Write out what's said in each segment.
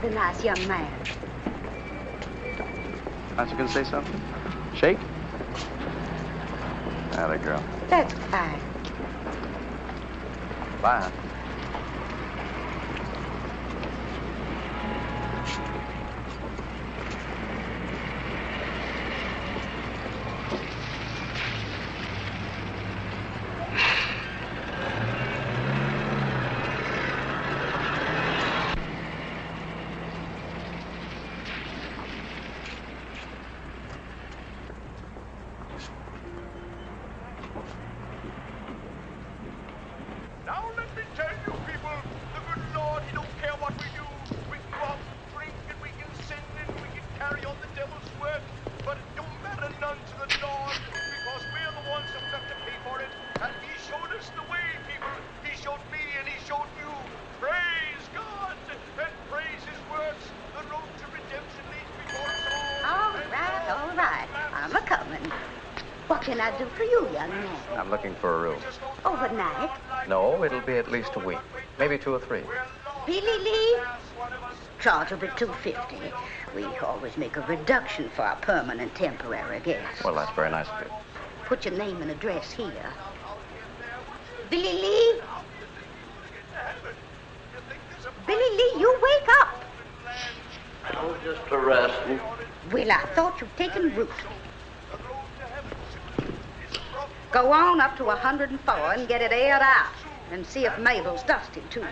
The nice young man. Aren't you going to say something? Shake? Atta girl. That's fine. Bye. For a room. Overnight? No, it'll be at least a week. Maybe 2 or 3. Billy Lee? Charge will be $2.50. We always make a reduction for our permanent temporary guests. Well, that's very nice of you. Put your name and address here. Billy Lee? Billy Lee, you wake up. I was just resting. Well, I thought you'd taken root. Go on up to 104 and get it aired out. And see if Mabel's dusted, too.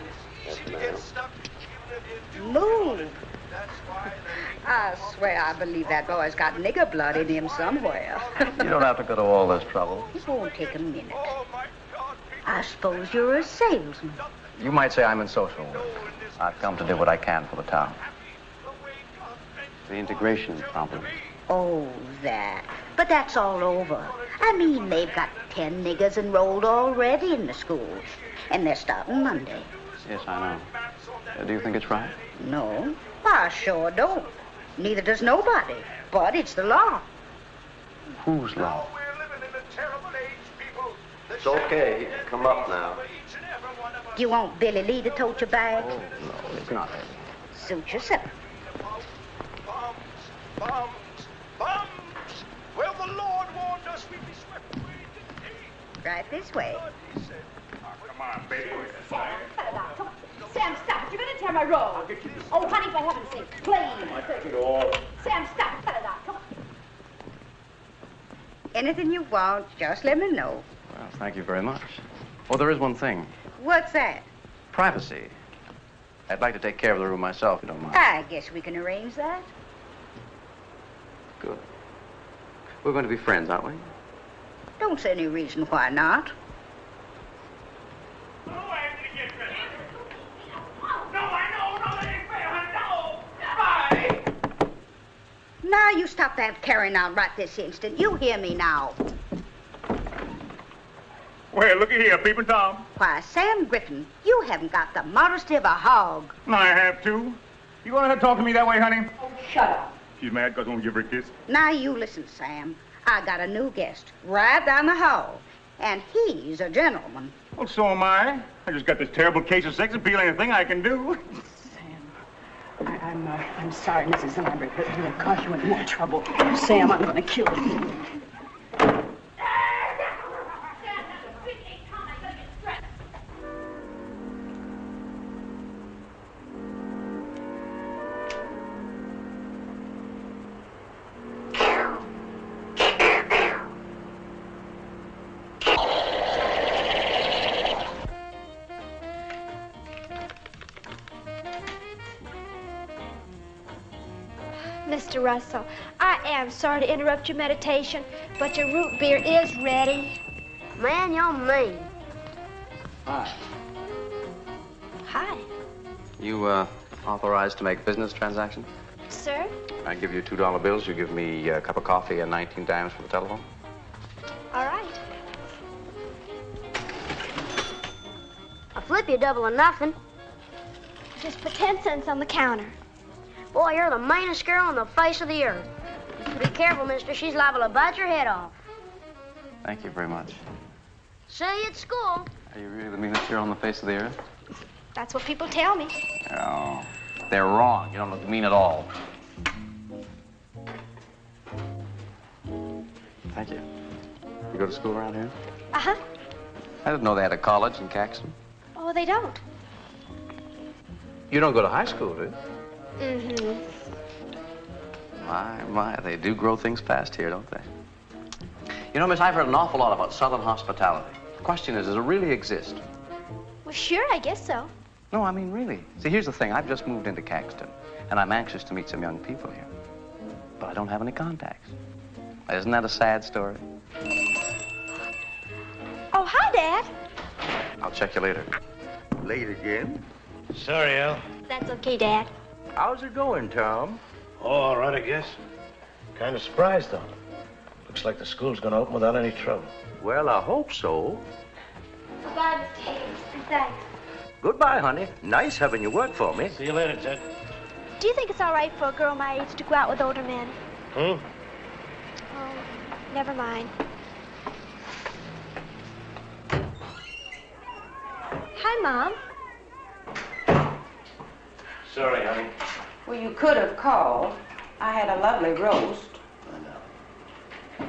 Yes, ma'am. Move. I swear I believe that boy's got nigger blood in him somewhere. You don't have to go to all this trouble. It won't take a minute. I suppose you're a salesman. You might say I'm in social work. I've come to do what I can for the town. The integration problem. Oh, that. But that's all over. I mean, they've got 10 niggers enrolled already in the schools. And they're starting Monday. Yes, I know. Do you think it's right? No, I sure don't. Neither does nobody. But it's the law. Whose law? It's okay. He can come up now. Do you want Billy Lee to tote your bag? Oh, no, it's not heavy. Suit yourself. Bombs! Well, the Lord warned us we'd be swept away, didn't he? Right this way. Oh, come on, baby. Sam, stop it. You're going to tear my robe. Oh, honey, for heaven's sake, please. I take it all. Sam, stop it. Cut it out. Come on. Anything you want, just let me know. Well, thank you very much. Oh, there is one thing. What's that? Privacy. I'd like to take care of the room myself, if you don't mind. I guess we can arrange that. Good. We're going to be friends, aren't we? Don't see any reason why not. Oh, I'm going to get ready. Why, you stop that carrying on right this instant. You hear me now. Well, looky here, Peeping Tom. Why, Sam Griffin, you haven't got the modesty of a hog. I have to. You gonna talk to me that way, honey? Oh, shut up. She's mad because I won't give her a kiss. Now, you listen, Sam. I got a new guest right down the hall, and he's a gentleman. Well, so am I. I just got this terrible case of sex appeal. Anything I can do. Sam, I'm sorry, Mrs. Lambert, but we're going to cause you any more trouble. Sam, I'm going to kill you. Mr. Russell, I am sorry to interrupt your meditation, but your root beer is ready. Man, you're mean. Hi. Hi. You, authorized to make business transactions? Sir? I give you $2 bills. You give me a cup of coffee and 19 dimes for the telephone. All right. I'll flip you double or nothing. Just put 10 cents on the counter. Boy, you're the meanest girl on the face of the earth. Be careful, mister. She's liable to bite your head off. Thank you very much. See you at school. Are you really the meanest girl on the face of the earth? That's what people tell me. Oh, they're wrong. You don't look mean at all. Thank you. You go to school around here? Uh-huh. I didn't know they had a college in Caxton. Oh, they don't. You don't go to high school, do you? Mm-hmm. My, they do grow things fast here, don't they? You know, miss, I've heard an awful lot about Southern hospitality. The question is, does it really exist? Well, sure, I guess so. No, I mean, really. See, here's the thing. I've just moved into Caxton, and I'm anxious to meet some young people here. But I don't have any contacts. Isn't that a sad story? Oh, hi, Dad. I'll check you later. Late again? Sorry, Al. That's okay, Dad. How's it going, Tom? Oh, all right, I guess. Kind of surprised, though. Looks like the school's going to open without any trouble. Well, I hope so. Goodbye, Mr. Hayes, and thanks. Goodbye, honey. Nice having you work for me. See you later, Ted. Do you think it's all right for a girl my age to go out with older men? Hmm? Oh, never mind. Hi, Mom. Sorry, honey. Well, you could have called. I had a lovely roast. I know.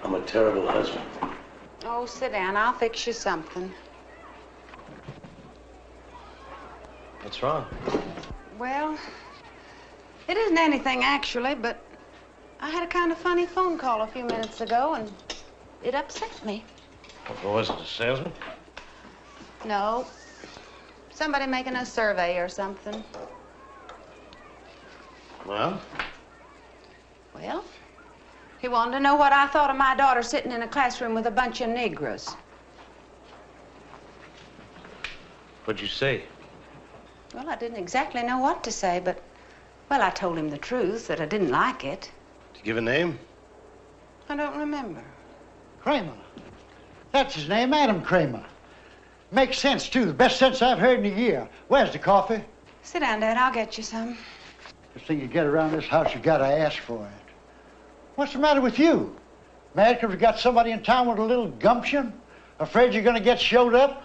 I'm a terrible husband. Oh, sit down. I'll fix you something. What's wrong? Well, it isn't anything actually, but I had a kind of funny phone call a few minutes ago, and it upset me. What was it, a salesman? No. Somebody making a survey or something. Well? Well, he wanted to know what I thought of my daughter sitting in a classroom with a bunch of Negroes. What'd you say? Well, I didn't exactly know what to say, but, well, I told him the truth, that I didn't like it. Did you give a name? I don't remember. Kramer. That's his name, Adam Kramer. Makes sense, too. The best sense I've heard in a year. Where's the coffee? Sit down, Dad. I'll get you some. The thing you get around this house, you gotta ask for it. What's the matter with you? Mad because we got somebody in town with a little gumption? Afraid you're gonna get showed up?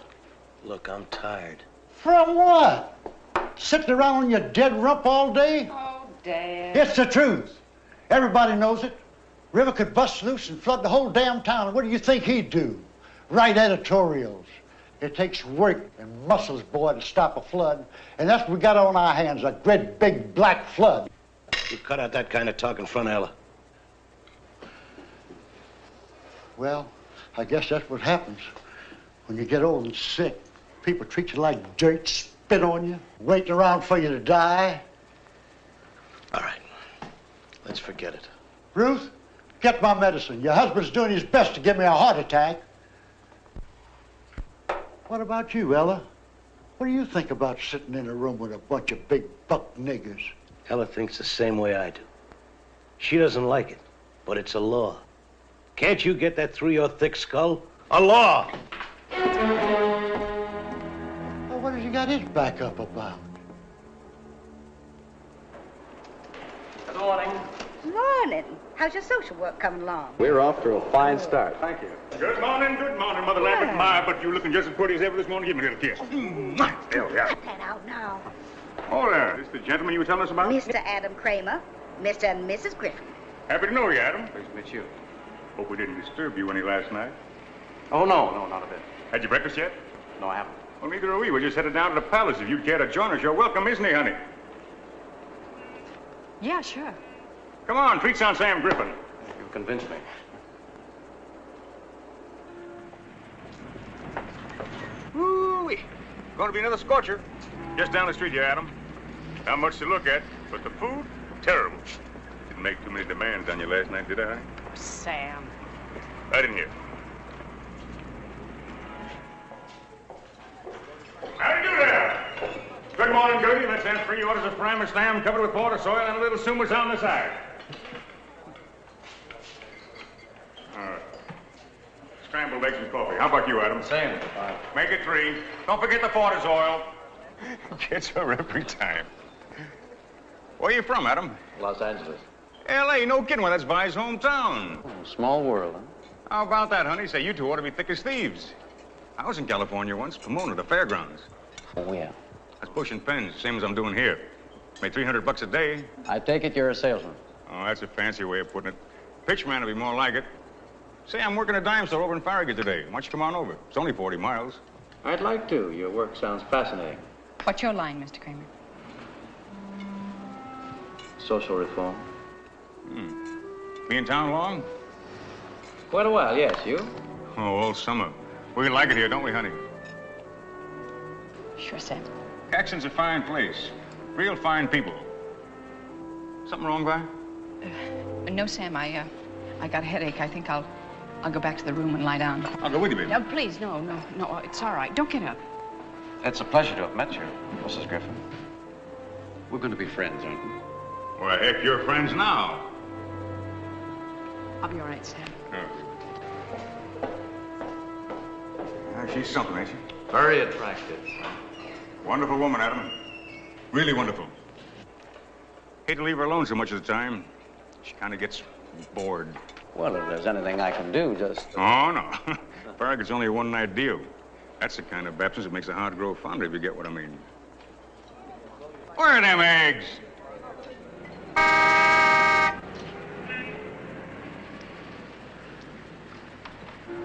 Look, I'm tired. From what? Sitting around on your dead rump all day? Oh, Dad. It's the truth. Everybody knows it. River could bust loose and flood the whole damn town. And what do you think he'd do? Write editorials. It takes work and muscles, boy, to stop a flood. And that's what we got on our hands, a great big black flood. You cut out that kind of talk in front of Ella. Well, I guess that's what happens when you get old and sick. People treat you like dirt, spit on you, waiting around for you to die. All right. Let's forget it. Ruth, get my medicine. Your husband's doing his best to give me a heart attack. What about you, Ella? What do you think about sitting in a room with a bunch of big buck niggers? Ella thinks the same way I do. She doesn't like it, but it's a law. Can't you get that through your thick skull? A law! Well, what has he got his back up about? Good morning. Morning. How's your social work coming along? We're off to a fine start. Thank you. Good morning, Mother Lambert. My, but you looking just as pretty as ever this morning. Give me a little kiss. There we are. Cut that out now. Oh, there. This the gentleman you were telling us about? Mr. Adam Kramer, Mr. and Mrs. Griffin. Happy to know you, Adam. Pleased to meet you. Hope we didn't disturb you any last night. Oh, no, not a bit. Had you breakfast yet? No, I haven't. Well, neither are we. We're just headed down to the palace. If you'd care to join us, you're welcome, isn't he, honey? Yeah, sure. Come on, treats on Sam Griffin. You've convinced me. Woo-wee. Going to be another scorcher. Just down the street here, Adam. Not much to look at, but the food, terrible. Didn't make too many demands on you last night, did I? Sam. I didn't hear. How do you do there? Good morning, Gertie. Let's have 3 orders of prime and slam covered with water, soil, and a little sumas on the side. All right. Scrambled eggs and coffee. How about you, Adam? Same. Make it 3. Don't forget the Porter's oil. Gets her every time. Where are you from, Adam? Los Angeles. L.A., no kidding. Well, that's Vi's hometown. Oh, small world, huh? How about that, honey? Say, you two ought to be thick as thieves. I was in California once, Pomona, the fairgrounds. Oh, yeah. I was pushing pens, same as I'm doing here. Made $300 a day. I take it you're a salesman. Oh, that's a fancy way of putting it. Pitchman will be more like it. Say, I'm working a dime store over in Farragut today. Why don't you come on over? It's only 40 miles. I'd like to. Your work sounds fascinating. What's your line, Mr. Kramer? Social reform. Be in town long? Quite a while, yes. You? Oh, all summer. We like it here, don't we, honey? Sure, Sam. Caxton's a fine place. Real fine people. Something wrong, Vi? No, Sam, I got a headache. I think I'll go back to the room and lie down. I'll go with you, baby. No, please, no, it's all right. Don't get up. It's a pleasure to have met you, Mrs. Griffin. We're going to be friends, aren't we? Well, heck, you're friends now. I'll be all right, Sam. She's something, ain't she? Very attractive. Wonderful woman, Adam. Really wonderful. Hate to leave her alone so much of the time. She kind of gets bored. Well, if there's anything I can do, just... Oh, no. Farragut's only a one-night deal. That's the kind of absence that makes the heart grow fonder, if you get what I mean. Where are them eggs?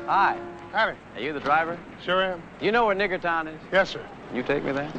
Hi. Howdy. Are you the driver? Sure am. You know where Niggertown is? Yes, sir. You take me there?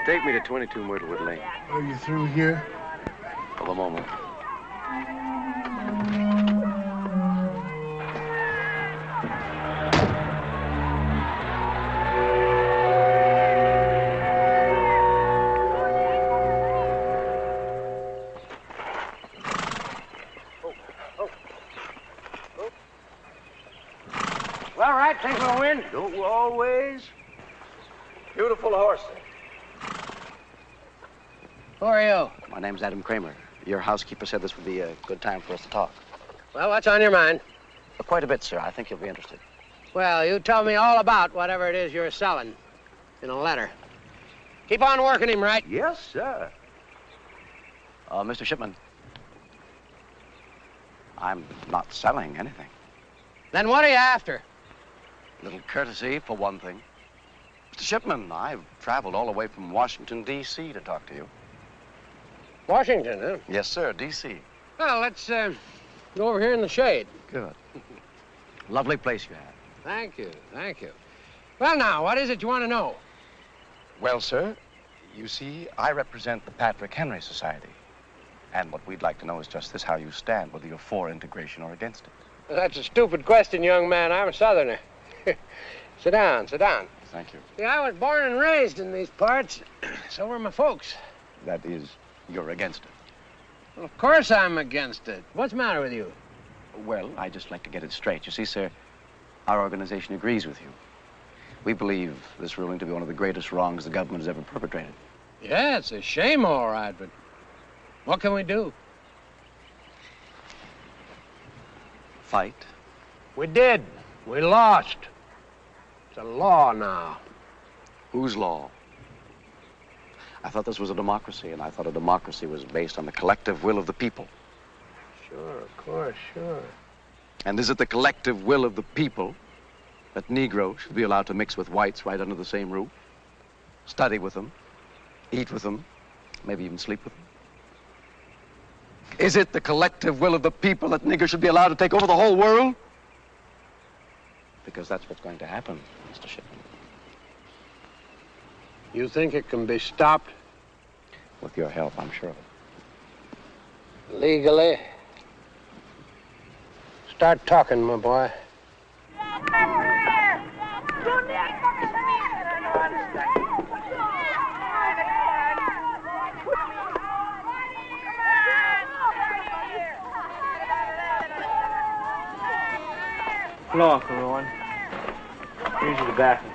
Take me to 22 Myrtlewood Lane. Are you through here? For the moment. All right, think we'll win. Don't we always? Beautiful horse. Who are you? My name's Adam Kramer. Your housekeeper said this would be a good time for us to talk. Well, what's on your mind? Quite a bit, sir. I think you'll be interested. Well, you tell me all about whatever it is you're selling in a letter. Keep on working him, right? Yes, sir. Mr. Shipman, I'm not selling anything. Then what are you after? A little courtesy, for one thing. Mr. Shipman, I've traveled all the way from Washington, D.C. to talk to you. Washington, huh? Yes, sir, D.C. Well, let's go over here in the shade. Good. Lovely place you have. Thank you, thank you. Well, now, what is it you want to know? Well, sir, you see, I represent the Patrick Henry Society. And what we'd like to know is just this, how you stand, whether you're for integration or against it. Well, that's a stupid question, young man. I'm a Southerner. Sit down, sit down. Thank you. See, I was born and raised in these parts. So were my folks. That is, you're against it. Well, of course I'm against it. What's the matter with you? Well, I'd just like to get it straight. You see, sir, our organization agrees with you. We believe this ruling to be one of the greatest wrongs the government has ever perpetrated. Yeah, it's a shame, all right, but what can we do? Fight? We did. We lost. It's a law now. Whose law? I thought this was a democracy, and I thought a democracy was based on the collective will of the people. Sure, of course, sure. And is it the collective will of the people that Negroes should be allowed to mix with whites right under the same roof? Study with them, eat with them, maybe even sleep with them? Is it the collective will of the people that niggers should be allowed to take over the whole world? Because that's what's going to happen, Mr. Shipman. You think it can be stopped? With your help, I'm sure of it. Legally? Start talking, my boy. Floor, everyone. Here's the bathroom.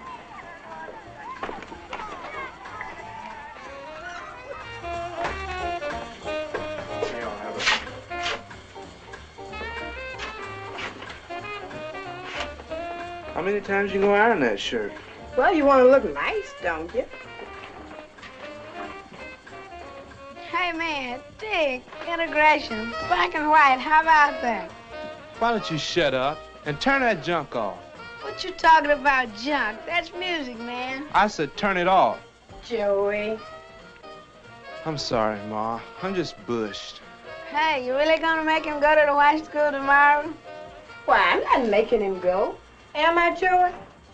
How many times you gonna iron that shirt? Well, you want to look nice, don't you? Hey, man, dig, integration, black and white, how about that? Why don't you shut up and turn that junk off? What you talking about, junk? That's music, man. I said turn it off. Joey. I'm sorry, Ma. I'm just bushed. Hey, you really gonna make him go to the white school tomorrow? Why, I'm not making him go. Am I, Joey?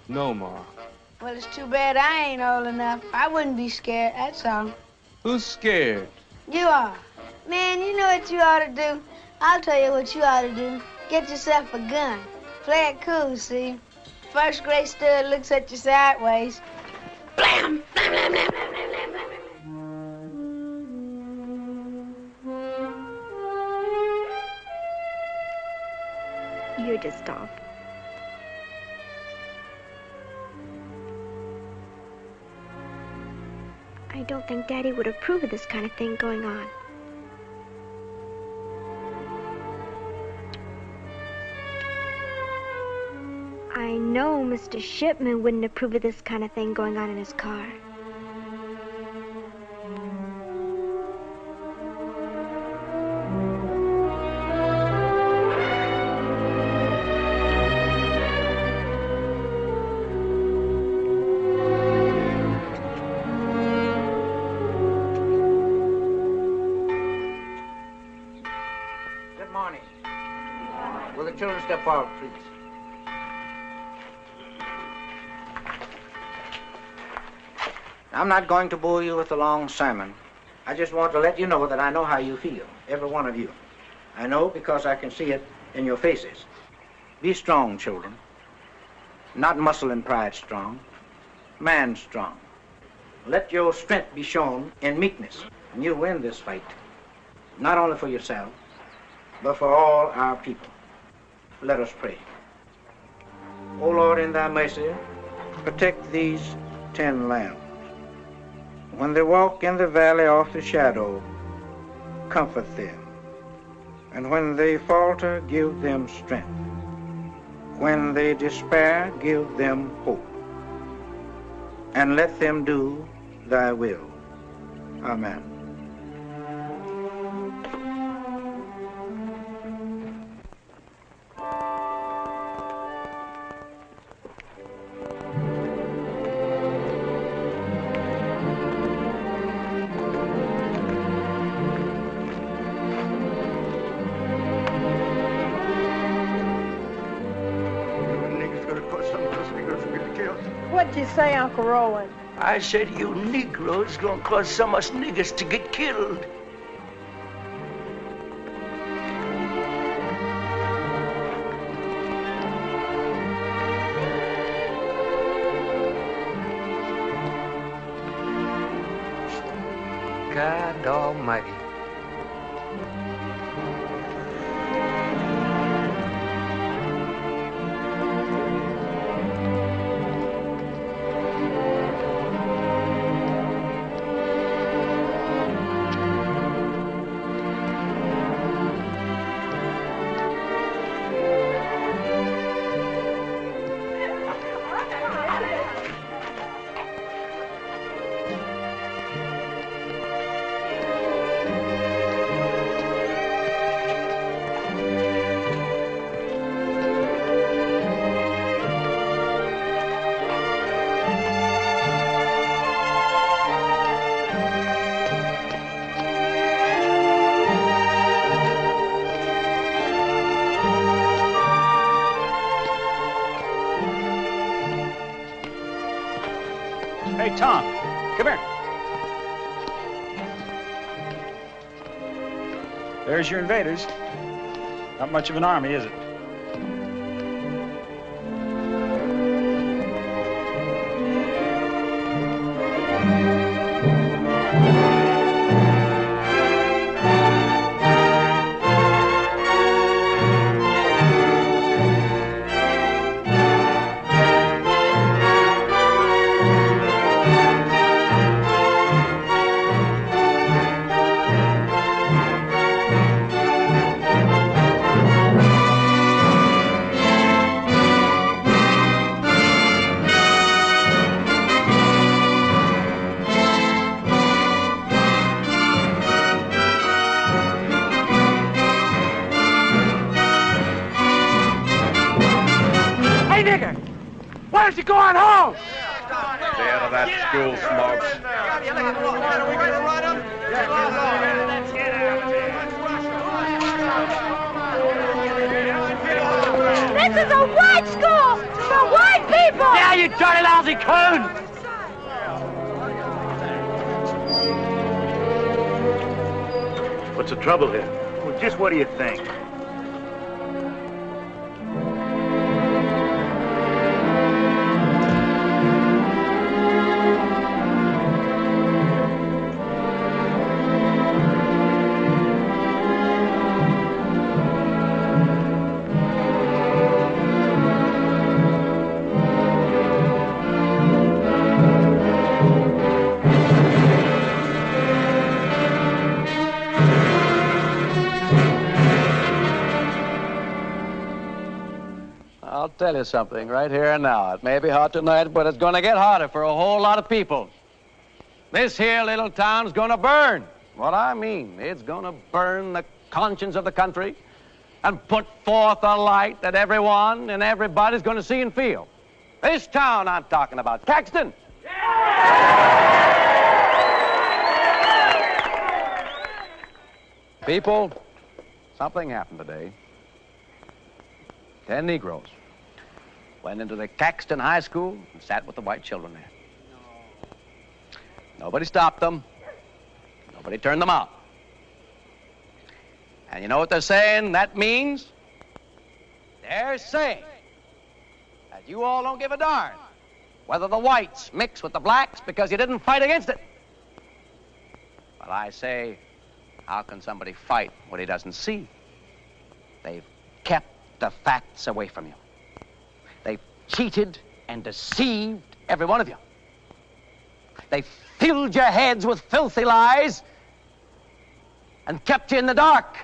No, Ma. Well, it's too bad I ain't old enough. I wouldn't be scared, that's all. Who's scared? You are. Man, you know what you ought to do? I'll tell you what you ought to do. Get yourself a gun. Play it cool, see? First grade stud looks at you sideways. Blam! Blam, blam, blam, blam, blam, blam, blam. You're just off. I don't think Daddy would approve of this kind of thing going on. I know Mr. Shipman wouldn't approve of this kind of thing going on in his car. Good morning. Will the children step forward, please? I'm not going to bore you with a long sermon. I just want to let you know that I know how you feel, every one of you. I know because I can see it in your faces. Be strong, children. Not muscle and pride strong, man strong. Let your strength be shown in meekness, and you'll win this fight. Not only for yourself, but for all our people. Let us pray. O Lord, in thy mercy, protect these 10 lambs. When they walk in the valley of the shadow, comfort them. And when they falter, give them strength. When they despair, give them hope. And let them do thy will. Amen. What'd you say, Uncle Rowan? I said you Negroes gonna cause some of us niggers to get killed. God Almighty. Hey, Tom, come here. There's your invaders. Not much of an army, is it? Why don't you go on home? Stay out of that school, Smokes. This is a white school for white people! Yeah, you dirty lousy coon! What's the trouble here? Well, just what do you think? I'll tell you something right here and now. It may be hot tonight, but it's going to get hotter for a whole lot of people. This here little town's going to burn. What I mean, it's going to burn the conscience of the country and put forth a light that everyone and everybody's going to see and feel. This town I'm talking about, Caxton. People, something happened today. 10 Negroes went into the Caxton High School and sat with the white children there. Nobody stopped them. Nobody turned them out. And you know what they're saying that means? They're saying that you all don't give a darn whether the whites mix with the blacks because you didn't fight against it. But I say, how can somebody fight what he doesn't see? They've kept the facts away from you. They've cheated and deceived every one of you. They've filled your heads with filthy lies and kept you in the dark.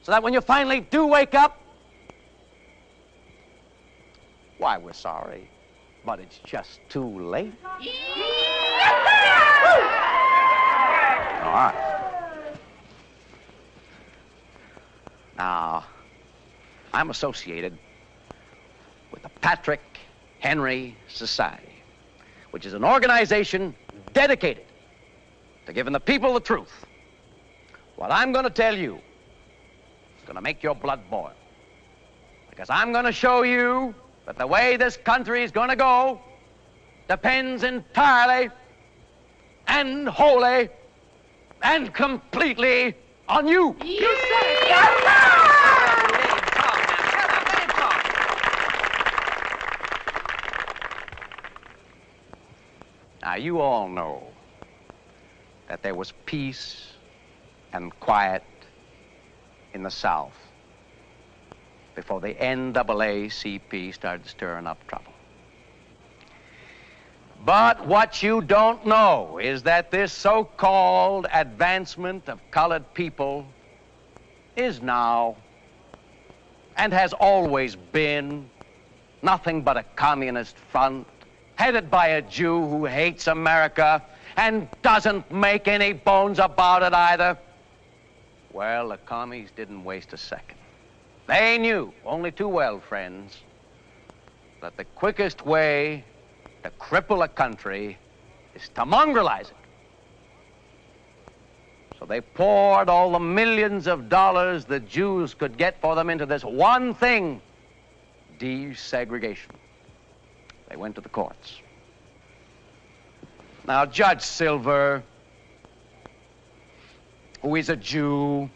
So that when you finally do wake up, why, we're sorry, but it's just too late. All right. Now, I'm associated with the Patrick Henry Society, which is an organization dedicated to giving the people the truth. What I'm going to tell you is going to make your blood boil. Because I'm going to show you that the way this country is going to go depends entirely and wholly and completely on you. You said it. Let him talk now. Shut up. Let him talk. Now, you all know that there was peace and quiet in the South before the NAACP started stirring up trouble. But what you don't know is that this so-called advancement of colored people is now, and has always been, nothing but a communist front headed by a Jew who hates America and doesn't make any bones about it either. Well, the commies didn't waste a second. They knew, only too well, friends, that the quickest way to cripple a country is to mongrelize it. So they poured all the millions of dollars the Jews could get for them into this one thing, desegregation. They went to the courts. Now, Judge Silver, who is a Jew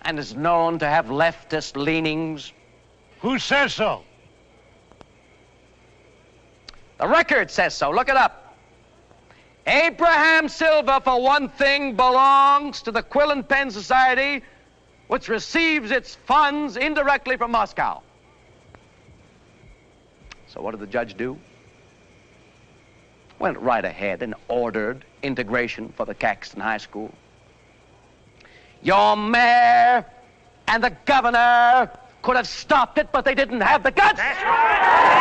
and is known to have leftist leanings. Who says so? The record says so. Look it up. Abraham Silver, for one thing, belongs to the Quill and Pen Society, which receives its funds indirectly from Moscow. So what did the judge do? Went right ahead and ordered integration for the Caxton High School. Your mayor and the governor could have stopped it, but they didn't have the guts. That's right.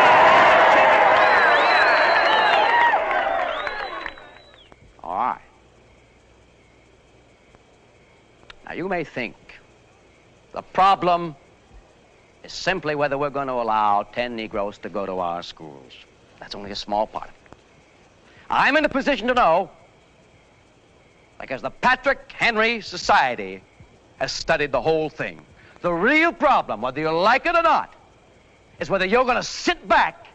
All right. Now, you may think the problem is simply whether we're going to allow 10 Negroes to go to our schools. That's only a small part of it. I'm in a position to know, because the Patrick Henry Society has studied the whole thing. The real problem, whether you like it or not, is whether you're going to sit back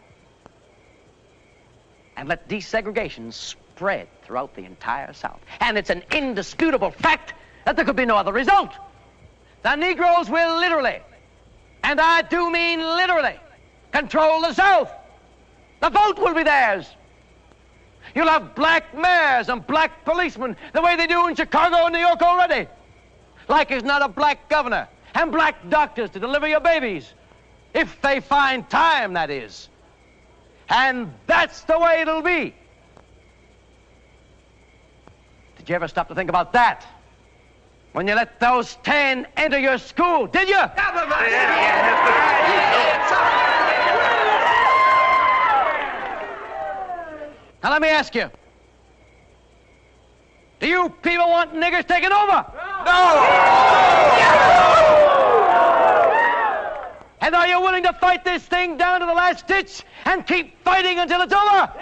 and let desegregation spread throughout the entire South. And it's an indisputable fact that there could be no other result. The Negroes will literally, and I do mean literally, control the South. The vote will be theirs. You'll have black mayors and black policemen the way they do in Chicago and New York already. Like there's not a black governor and black doctors to deliver your babies. If they find time, that is. And that's the way it'll be. Did you ever stop to think about that? When you let those 10 enter your school, did you? Now let me ask you. Do you people want niggers taking over? No! And are you willing to fight this thing down to the last ditch and keep fighting until it's over?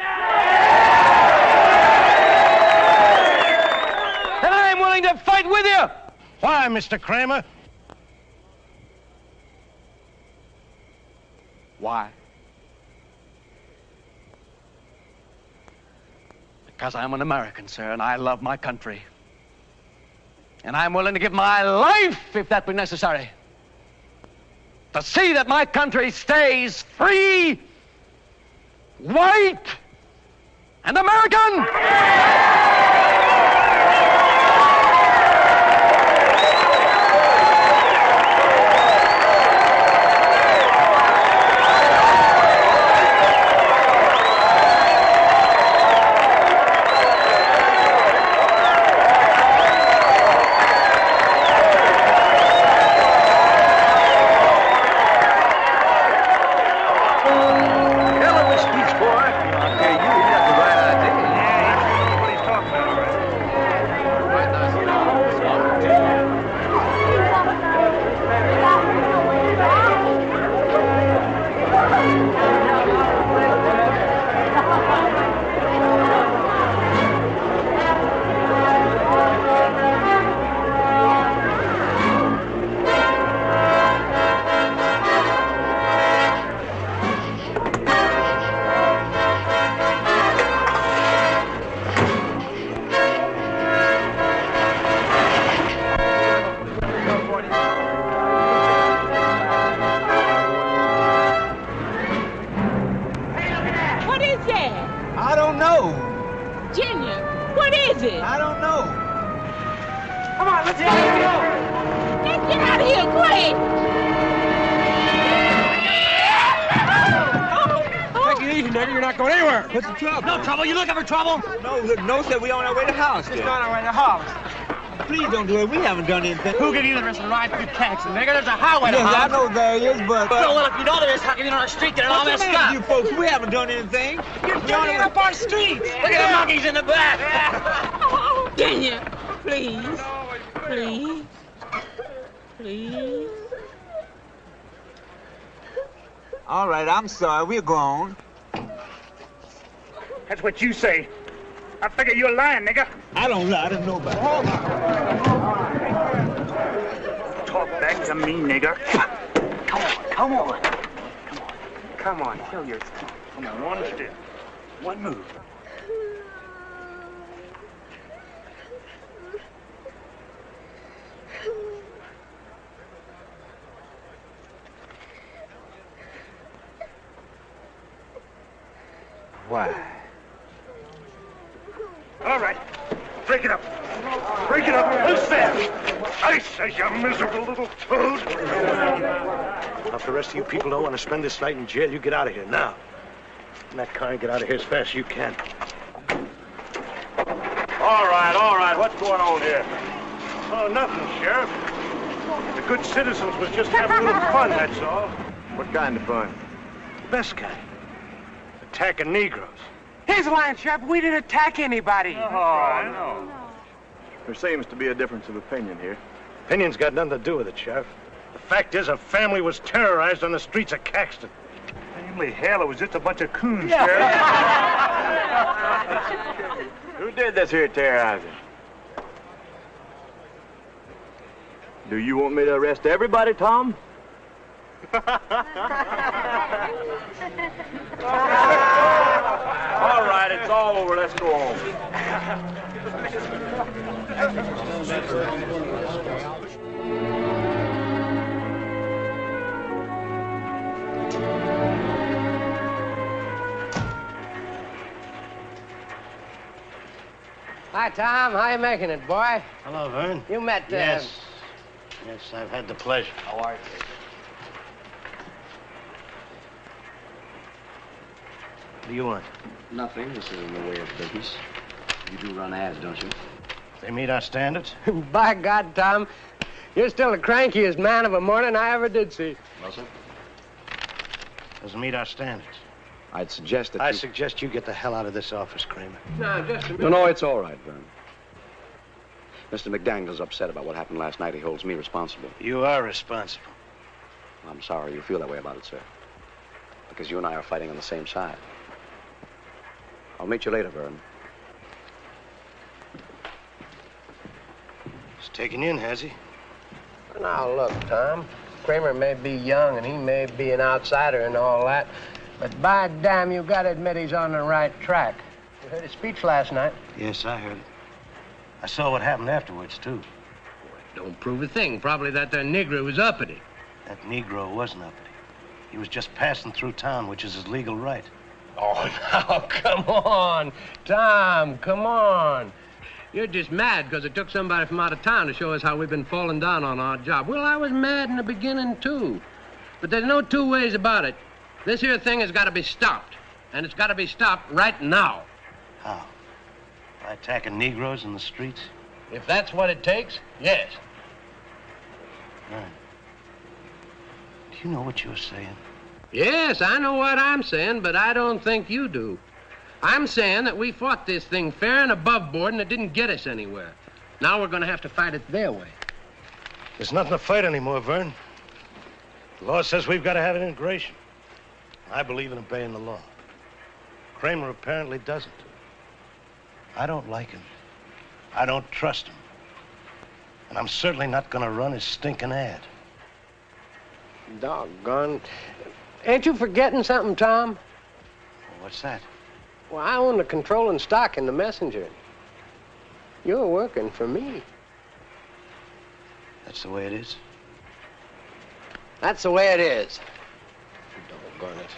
And I'm willing to fight with you. Why, Mr. Kramer? Why? Because I'm an American, sir, and I love my country. And I'm willing to give my life, if that be necessary, to see that my country stays free, white, and American! What is that? I don't know. Junior, what is it? I don't know. Come on, let's go. Let's get out of here, quick. Take it easy, nigga. You're not going anywhere. What's the trouble? No trouble. You looking for trouble? No, no, said we on our way to house. Just on our way to house. Please don't do it. We haven't done anything. Who gave you the rest of the ride through Texas, nigga? There's a highway to Yes, house. I know there is, but... Well, if you know there is, how come you're on our street getting all messed up? You folks, we haven't done anything. You're dirtying up our streets. Look at the monkeys in the back. Junior, please. Please. Please. All right, I'm sorry. We're gone. That's what you say. I figure you're lying, nigga. I don't lie to nobody. Talk back to me, nigga. Come on. Come on, show your... Come on, one step. One move. Why? All right. Break it up. Break it up. Who's there? I say, you miserable little toad. Now, if the rest of you people don't want to spend this night in jail, you get out of here now. In that car and get out of here as fast as you can. All right. What's going on here? Oh, nothing, Sheriff. The good citizens was just having a little fun, that's all. What kind of fun? The best kind. Attacking Negroes. He's lying, Sheriff. We didn't attack anybody. Oh, no. There seems to be a difference of opinion here. Opinion's got nothing to do with it, Sheriff. The fact is, a family was terrorized on the streets of Caxton. Family hell, it was just a bunch of coons, Sheriff. Who did this here terrorizing? Do you want me to arrest everybody, Tom? All right, it's all over. Let's go home. Hi, Tom. How you making it, boy? Hello, Vern. You met... Yes, I've had the pleasure. How are you? What do you want? Nothing. This is in the way of business. You do run ads, don't you? They meet our standards? By God, Tom, you're still the crankiest man of a morning I ever did see. Well, sir? Doesn't meet our standards. I'd suggest that I suggest you get the hell out of this office, Kramer. No, just a minute. No, it's all right, Vern. Mr. McDaniel's upset about what happened last night. He holds me responsible. You are responsible. I'm sorry you feel that way about it, sir. Because you and I are fighting on the same side. I'll meet you later, Vern. He's taken you in, has he? Now, look, Tom. Kramer may be young and he may be an outsider and all that, but by damn, you gotta admit he's on the right track. You heard his speech last night. Yes, I heard it. I saw what happened afterwards, too. Don't prove a thing. Probably that there Negro was uppity. That Negro wasn't uppity. He was just passing through town, which is his legal right. Oh, now, come on. Tom, come on. You're just mad because it took somebody from out of town to show us how we've been falling down on our job. Well, I was mad in the beginning, too. But there's no two ways about it. This here thing has got to be stopped. And it's got to be stopped right now. How? By attacking Negroes in the streets? If that's what it takes, yes. Right. Do you know what you're saying? Yes, I know what I'm saying, but I don't think you do. I'm saying that we fought this thing fair and above board, and it didn't get us anywhere. Now we're going to have to fight it their way. There's nothing to fight anymore, Vern. The law says we've got to have an integration. I believe in obeying the law. Kramer apparently doesn't. I don't like him. I don't trust him. And I'm certainly not going to run his stinking ad. Doggone. Ain't you forgetting something, Tom? What's that? Well, I own the controlling stock in the Messenger. You're working for me. That's the way it is? That's the way it is. Doggone it.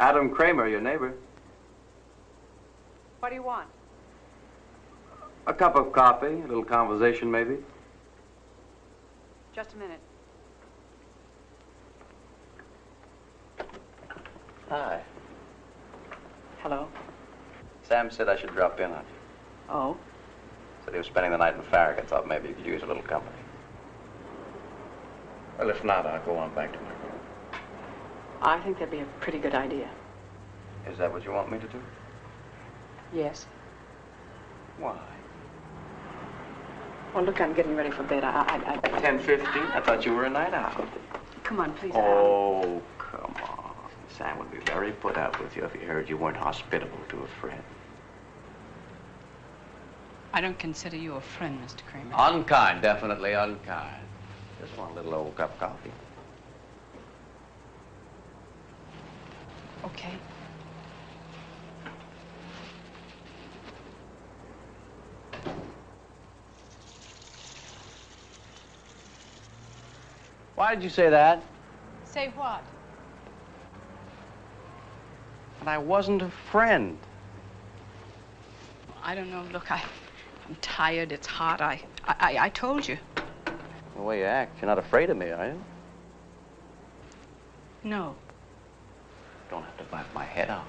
Adam Kramer, your neighbor. What do you want? A cup of coffee, a little conversation, maybe. Just a minute. Hi. Hello. Sam said I should drop in on you. Oh? Said he was spending the night in Farragut. Thought maybe you could use a little company. Well, if not, I'll go on back to my room. I think that'd be a pretty good idea. Is that what you want me to do? Yes. Why? Well, look, I'm getting ready for bed. 10:50? I thought you were a night owl. Come on, please. Oh, come on. Sam would be very put out with you if he heard you weren't hospitable to a friend. I don't consider you a friend, Mr. Kramer. Unkind, definitely unkind. Just want a little old cup of coffee. Okay. Why did you say that? Say what? And I wasn't a friend. I don't know. Look, I'm tired. It's hot. I told you. The way you act, you're not afraid of me, are you? No. Don't have to bite my head off.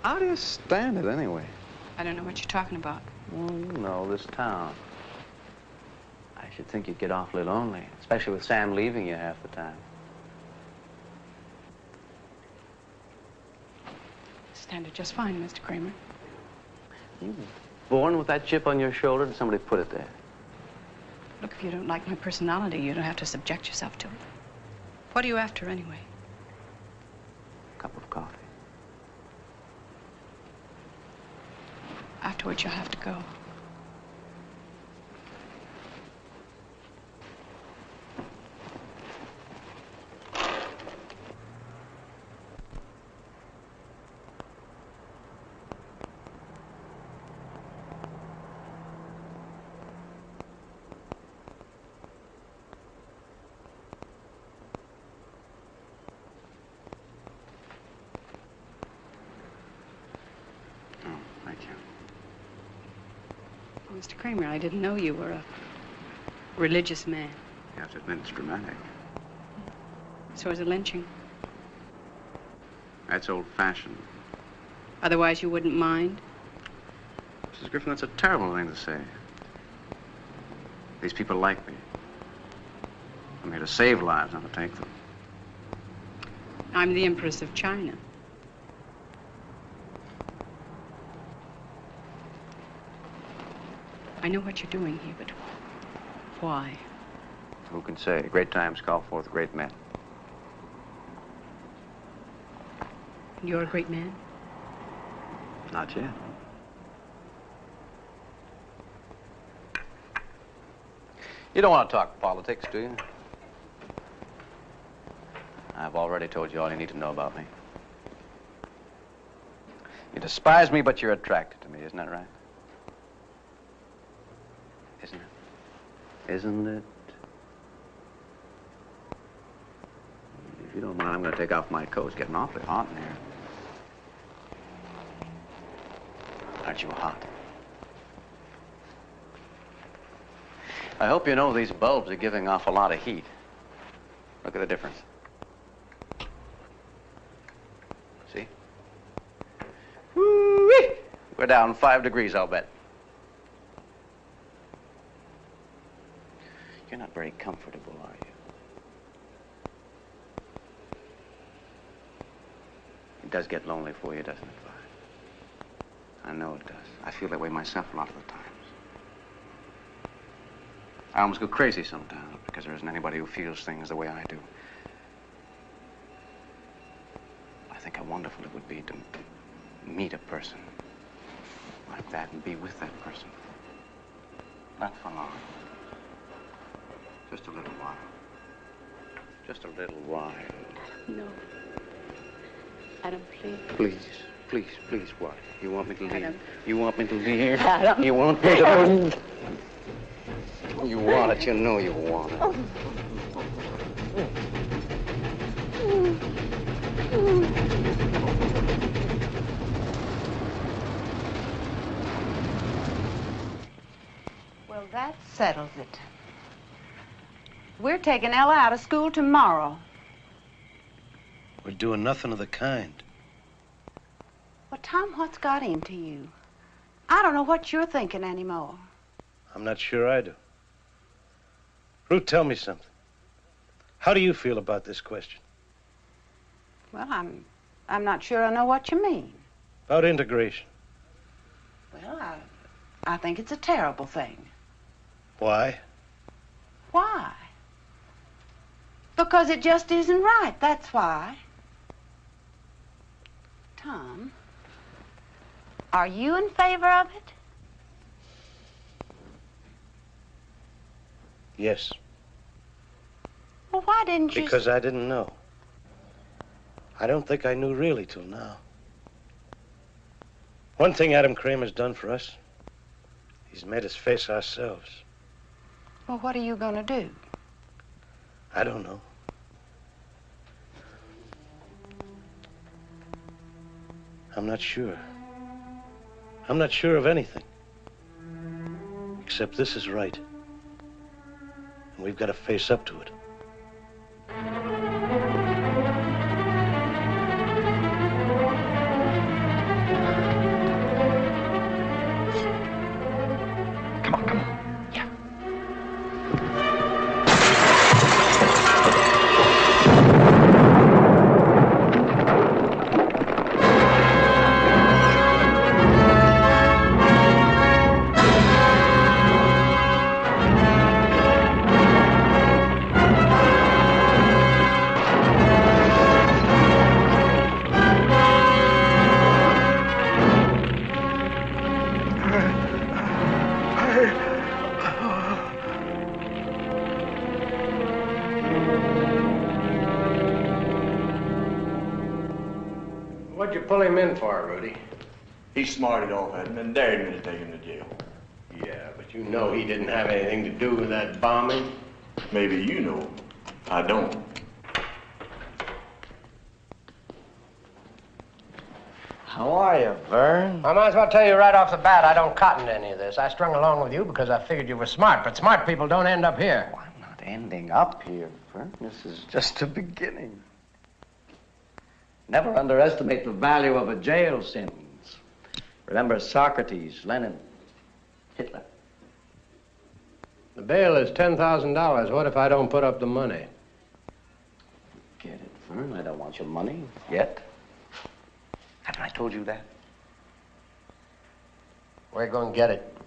How do you stand it, anyway? I don't know what you're talking about. Well, you know, this town. I should think you'd get awfully lonely, especially with Sam leaving you half the time. Stand it just fine, Mr. Kramer. You were born with that chip on your shoulder, or somebody put it there? Look, if you don't like my personality, you don't have to subject yourself to it. What are you after, anyway? A cup of coffee. Afterwards, you'll have to go. Mr. Kramer, I didn't know you were a religious man. You have to admit it's dramatic. So is a lynching. That's old-fashioned. Otherwise, you wouldn't mind? Mrs. Griffin, that's a terrible thing to say. These people like me. I'm here to save lives, not to take them. I'm the Empress of China. I know what you're doing here, but why? Who can say? Great times call forth great men. You're a great man? Not yet. You don't want to talk politics, do you? I've already told you all you need to know about me. You despise me, but you're attracted to me, isn't that right? Isn't it? Isn't it? If you don't mind, I'm going to take off my coat. It's getting awfully hot in here. Aren't you hot? I hope you know these bulbs are giving off a lot of heat. Look at the difference. See? Woo-wee! We're down 5 degrees, I'll bet. You're not very comfortable, are you? It does get lonely for you, doesn't it, Vi? I know it does. I feel that way myself a lot of the times. I almost go crazy sometimes because there isn't anybody who feels things the way I do. I think how wonderful it would be to meet a person like that and be with that person. Not for long. Just a little while. Just a little while. No. Adam, please. Please, please, please, what? You want me to leave? Adam. You want me to leave? Adam. You want me to... You want it, you know you want it. Well, that settles it. We're taking Ella out of school tomorrow. We're doing nothing of the kind. Well, Tom, what's got into you? I don't know what you're thinking anymore. I'm not sure I do. Ruth, tell me something. How do you feel about this question? Well, I'm not sure I know what you mean. About integration. Well, I think it's a terrible thing. Why? Why? Because it just isn't right, that's why. Tom, are you in favor of it? Yes. Well, why didn't you... Because I didn't know. I don't think I knew really till now. One thing Adam Kramer's done for us, he's made us face ourselves. Well, what are you going to do? I don't know. I'm not sure. I'm not sure of anything. Except this is right. And we've got to face up to it. What'd you pull him in for, Rudy? He smarted off at him and dared me to take him to jail. Yeah, but you know he didn't have anything to do with that bombing. Maybe you know. I don't. How are you, Vern? I might as well tell you right off the bat, I don't cotton to any of this. I strung along with you because I figured you were smart, but smart people don't end up here. Well, I'm not ending up here, Vern. This is just the beginning. Never underestimate the value of a jail sentence. Remember Socrates, Lenin, Hitler. The bail is $10,000. What if I don't put up the money? Get it, Vern. I don't want your money yet. Haven't I told you that? We're going to get it.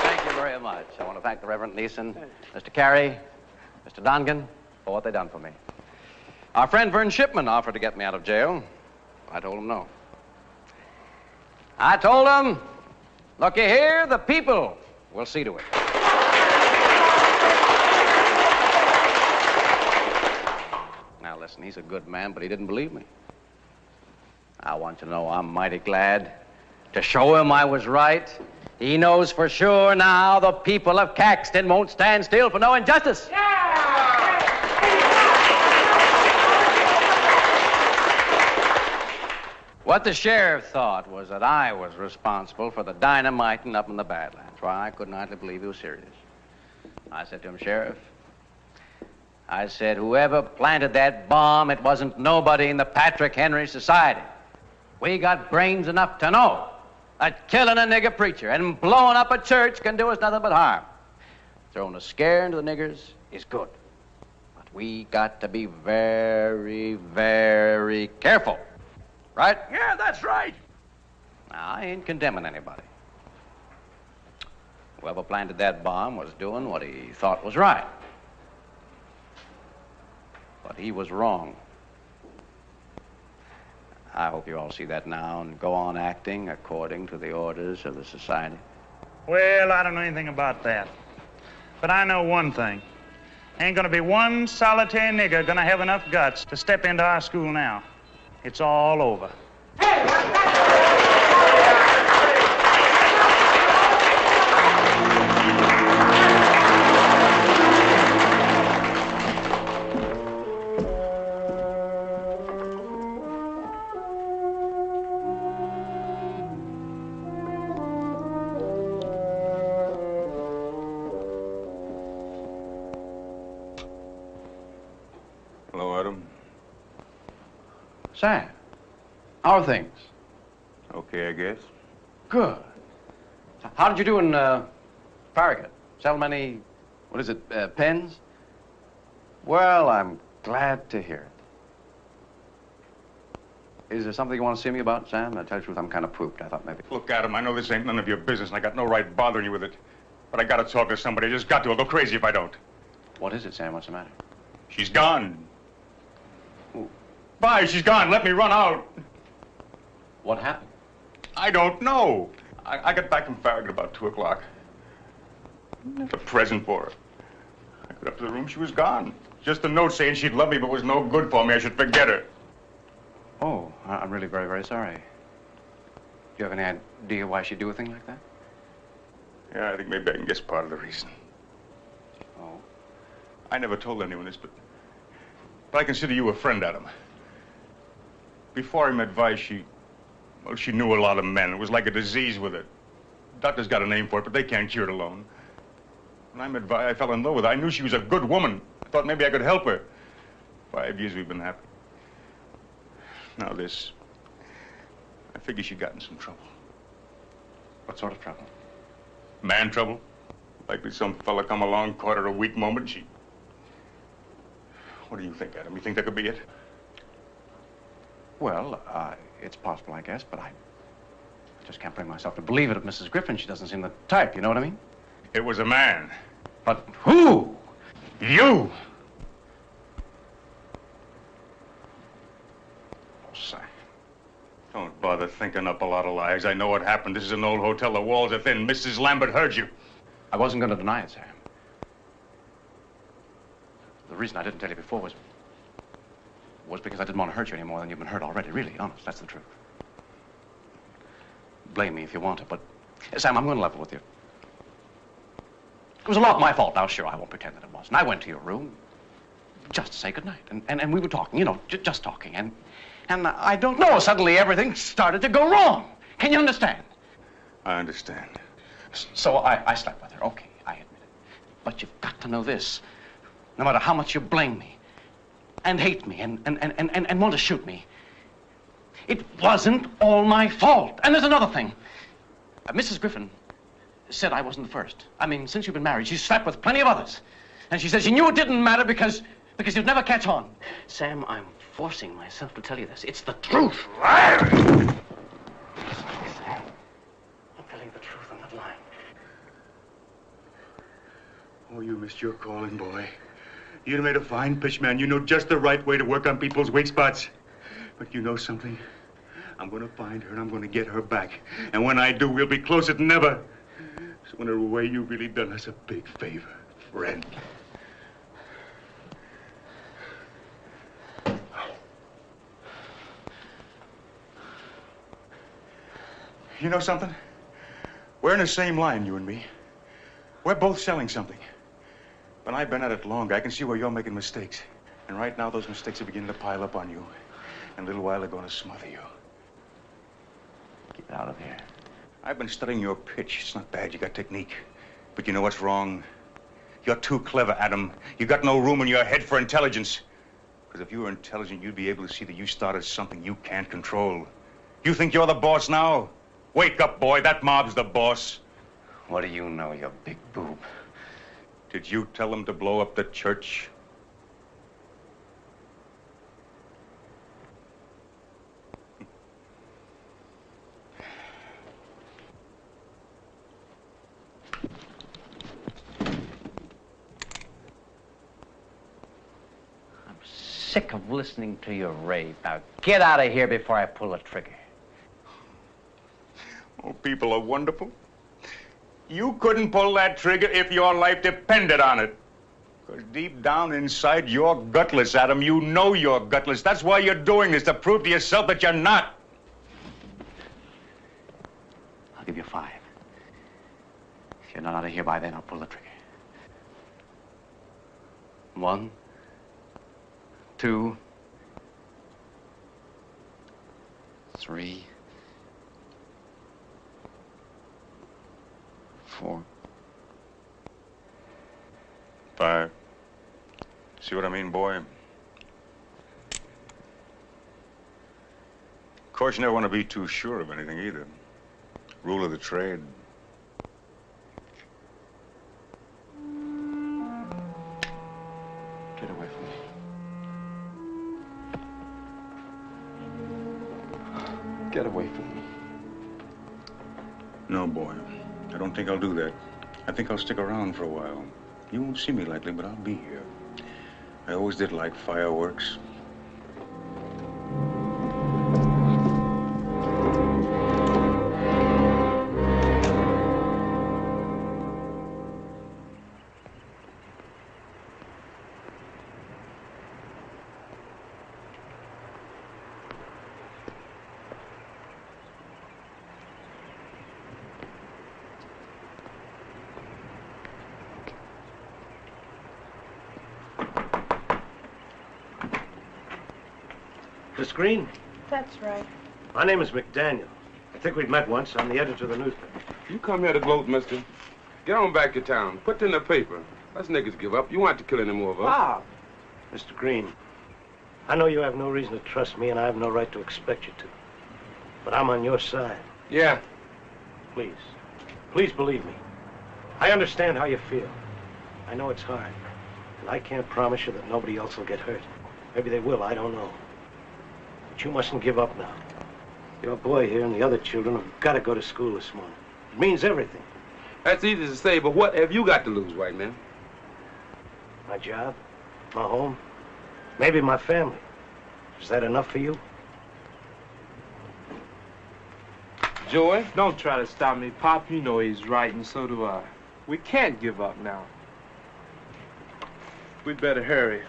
Thank you very much. I want to thank the Reverend Neeson, Mr. Carey, Mr. Dongan, for what they done for me. Our friend Vern Shipman offered to get me out of jail. I told him no. I told him, looky here, the people will see to it. Now listen, he's a good man, but he didn't believe me. I want you to know I'm mighty glad to show him I was right. He knows for sure now the people of Caxton won't stand still for no injustice. What the sheriff thought was that I was responsible for the dynamiting up in the Badlands. Why, I couldn't hardly believe he was serious. I said to him, Sheriff, I said, whoever planted that bomb, it wasn't nobody in the Patrick Henry Society. We got brains enough to know that killing a nigger preacher and blowing up a church can do us nothing but harm. Throwing a scare into the niggers is good. But we got to be very, very careful. Right? Yeah, that's right. Now, I ain't condemning anybody. Whoever planted that bomb was doing what he thought was right. But he was wrong. I hope you all see that now and go on acting according to the orders of the society. Well, I don't know anything about that. But I know one thing. Ain't gonna be one solitary nigger gonna have enough guts to step into our school now. It's all over. Hello, Adam. Sam, how are things? Okay, I guess. Good. How did you do in Farragut? Sell many, what is it, pens? Well, I'm glad to hear it. Is there something you want to see me about, Sam? To tell you the truth, I'm kind of pooped. I thought maybe... Look, Adam, I know this ain't none of your business, and I got no right bothering you with it. But I gotta talk to somebody. I just got to. I'll go crazy if I don't. What is it, Sam? What's the matter? She's gone. Bye, she's gone. Let me run out. What happened? I don't know. I got back from Farragut about 2 o'clock. A present for her. I got up to the room, she was gone. Just a note saying she'd love me, but was no good for me. I should forget her. Oh, I'm really very, very sorry. Do you have any idea why she'd do a thing like that? Yeah, I think maybe I can guess part of the reason. Oh? I never told anyone this, but I consider you a friend, Adam. Before I met Vi, she knew a lot of men. It was like a disease with her. Doctors got a name for it, but they can't cure it alone. When I met Vi, I fell in love with her. I knew she was a good woman. I thought maybe I could help her. 5 years we've been happy. Now this. I figure she got in some trouble. What sort of trouble? Man trouble. Likely some fella come along, caught her a weak moment, she... What do you think, Adam? You think that could be it? Well, it's possible, I guess, but I just can't bring myself to believe it of Mrs. Griffin. She doesn't seem the type, you know what I mean? It was a man. But who? You! Oh, Sam. Don't bother thinking up a lot of lies. I know what happened. This is an old hotel. The walls are thin. Mrs. Lambert heard you. I wasn't going to deny it, Sam. The reason I didn't tell you before was... was because I didn't want to hurt you any more than you've been hurt already. Really, honest, that's the truth. Blame me if you want to, but Sam, I'm going to level with you. It was a lot my fault. Now, sure, I won't pretend that it wasn't. I went to your room just to say goodnight, and we were talking, you know, just talking, and I don't know, suddenly everything started to go wrong. Can you understand? I understand. So I slept with her. Okay, I admit it. But you've got to know this. No matter how much you blame me and hate me and want to shoot me, it wasn't all my fault. And there's another thing. Mrs. Griffin said I wasn't the first. I mean, since you've been married, she's slept with plenty of others. And she said she knew it didn't matter because you'd never catch on. Sam, I'm forcing myself to tell you this. It's the truth. Sam, I'm telling you the truth. I'm not lying. Oh, you missed your calling, boy. You'd made a fine pitchman. You know just the right way to work on people's weak spots. But you know something? I'm going to find her and I'm going to get her back. And when I do, we'll be closer than ever. So in a way, you've really done us a big favor, friend. You know something? We're in the same line, you and me. We're both selling something. But I've been at it longer. I can see where you're making mistakes. And right now, those mistakes are beginning to pile up on you. In a little while, they're going to smother you. Get out of here. I've been studying your pitch. It's not bad. You got technique. But you know what's wrong? You're too clever, Adam. You got no room in your head for intelligence. Because if you were intelligent, you'd be able to see that you started something you can't control. You think you're the boss now? Wake up, boy. That mob's the boss. What do you know, you big boob? Did you tell them to blow up the church? I'm sick of listening to your rave. Now, get out of here before I pull the trigger. Oh, people are wonderful. You couldn't pull that trigger if your life depended on it. Because deep down inside, you're gutless, Adam. You know you're gutless. That's why you're doing this, to prove to yourself that you're not. I'll give you 5. If you're not out of here by then, I'll pull the trigger. 1, 2, 3, 4, 5. See what I mean, boy? Of course, you never want to be too sure of anything either. Rule of the trade. Get away from me. Get away from me. No, boy. I don't think I'll do that. I think I'll stick around for a while. You won't see me likely, but I'll be here. I always did like fireworks. Miss Green? That's right. My name is McDaniel. I think we've met once. I'm the editor of the newspaper. You come here to gloat, mister. Get on back to town. Put it in the paper. Us niggas give up. You want to kill any more of us. Bob! Mr. Green, I know you have no reason to trust me, and I have no right to expect you to. But I'm on your side. Yeah. Please. Please believe me. I understand how you feel. I know it's hard. And I can't promise you that nobody else will get hurt. Maybe they will, I don't know. But you mustn't give up now. Your boy here and the other children have got to go to school this morning. It means everything. That's easy to say, but what have you got to lose, white man? My job, my home, maybe my family. Is that enough for you? Joey, don't try to stop me, Pop. You know he's right, and so do I. We can't give up now. We'd better hurry.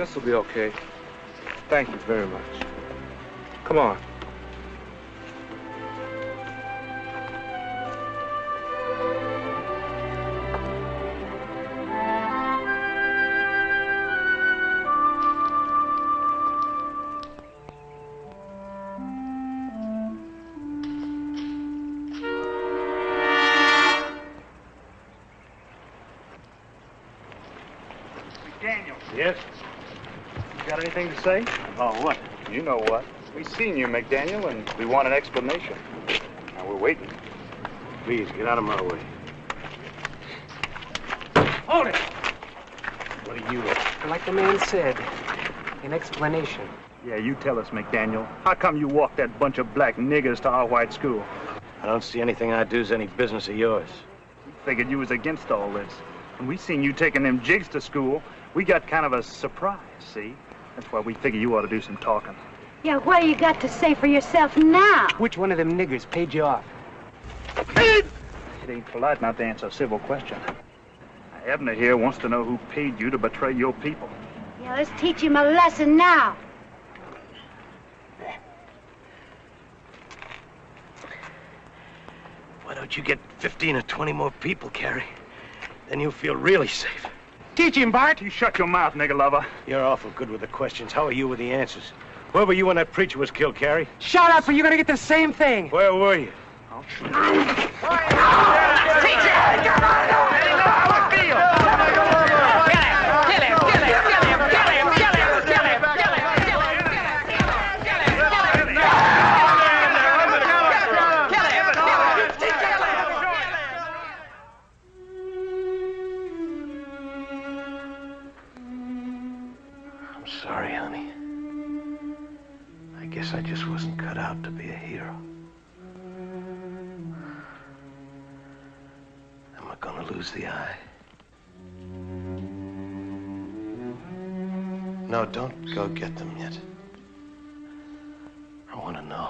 this will be okay. Thank you very much. Come on. Daniel. Yes? You got anything to say? Oh, what? You know what. We seen you, McDaniel, and we want an explanation. Now, we're waiting. Please, get out of my way. Hold it! What are you? Like the man said, an explanation. Yeah, you tell us, McDaniel. How come you walked that bunch of black niggers to our white school? I don't see anything I do is any business of yours. We figured you was against all this. When we seen you taking them jigs to school, we got kind of a surprise, see? That's why we figure you ought to do some talking. Yeah, what do you got to say for yourself now? Which one of them niggers paid you off? It ain't polite not to answer a civil question. Abner here wants to know who paid you to betray your people. Yeah, let's teach him a lesson now. Why don't you get 15 or 20 more people, Carrie? Then you'll feel really safe. Teach him, Bart. You shut your mouth, nigger lover. You're awful good with the questions. How are you with the answers? Where were you when that preacher was killed, Carrie? Shut up or you're gonna get the same thing. Where were you? I'm sorry, honey. I guess I just wasn't cut out to be a hero. Am I gonna lose the eye? No, don't go get them yet. I want to know.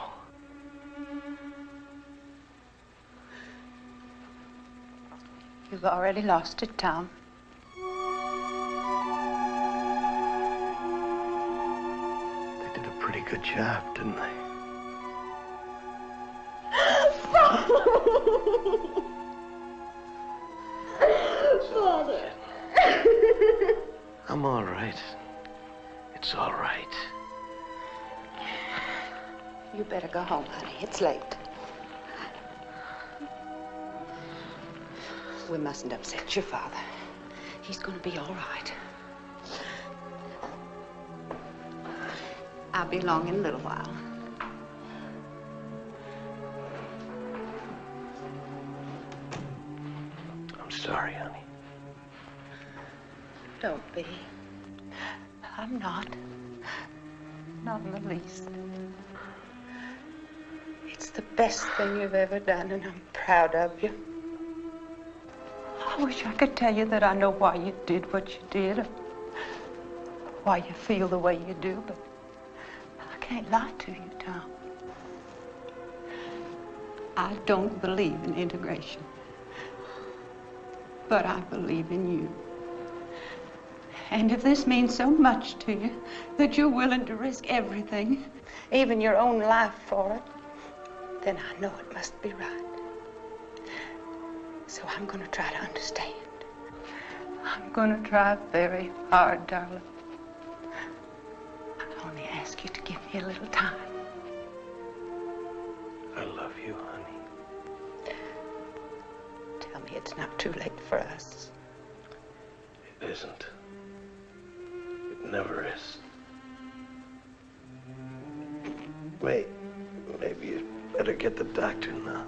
You've already lost it, Tom. They did a pretty good job, didn't they? Father. I'm all right. It's all right. You better go home, honey. It's late. We mustn't upset your father. He's gonna be all right. I'll be along in a little while. I'm sorry, honey. Don't be. I'm not. Not in the least. It's the best thing you've ever done, and I'm proud of you. I wish I could tell you that I know why you did what you did, or why you feel the way you do, but I can't lie to you, Tom. I don't believe in integration, but I believe in you. And if this means so much to you that you're willing to risk everything, even your own life for it, then I know it must be right. So I'm going to try to understand. I'm going to try very hard, darling. I only ask you to give me a little time. I love you, honey. Tell me it's not too late for us. It isn't. It never is. Wait, maybe you better get the doctor now.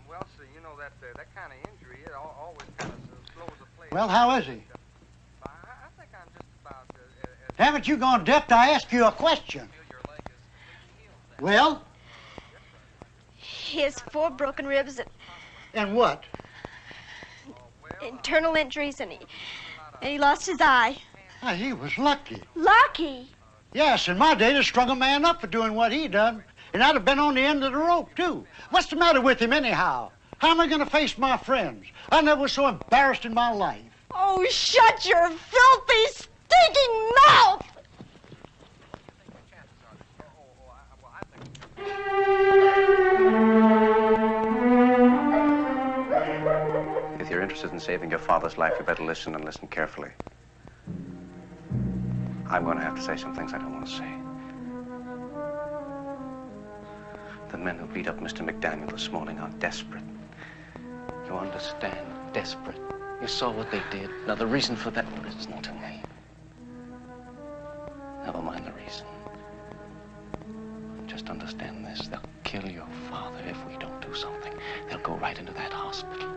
Well, sir, you know that kind of injury, it always kind of slows the play. Well, how is he? I think I'm just about... Haven't you gone deaf to ask you a question? Well? He has 4 broken ribs And what? internal injuries, and he lost his eye. Ah, he was lucky. Lucky? Yes, in my day, they strung a man up for doing what he done. And I'd have been on the end of the rope, too. What's the matter with him, anyhow? How am I going to face my friends? I never was so embarrassed in my life. Oh, shut your filthy, stinking mouth! If you're interested in saving your father's life, you better listen and listen carefully. I'm going to have to say some things I don't want to say. The men who beat up Mr. McDaniel this morning are desperate. You understand? Desperate. You saw what they did. Now, the reason for that isn't to me. Never mind the reason. Just understand this. They'll kill your father if we don't do something. They'll go right into that hospital.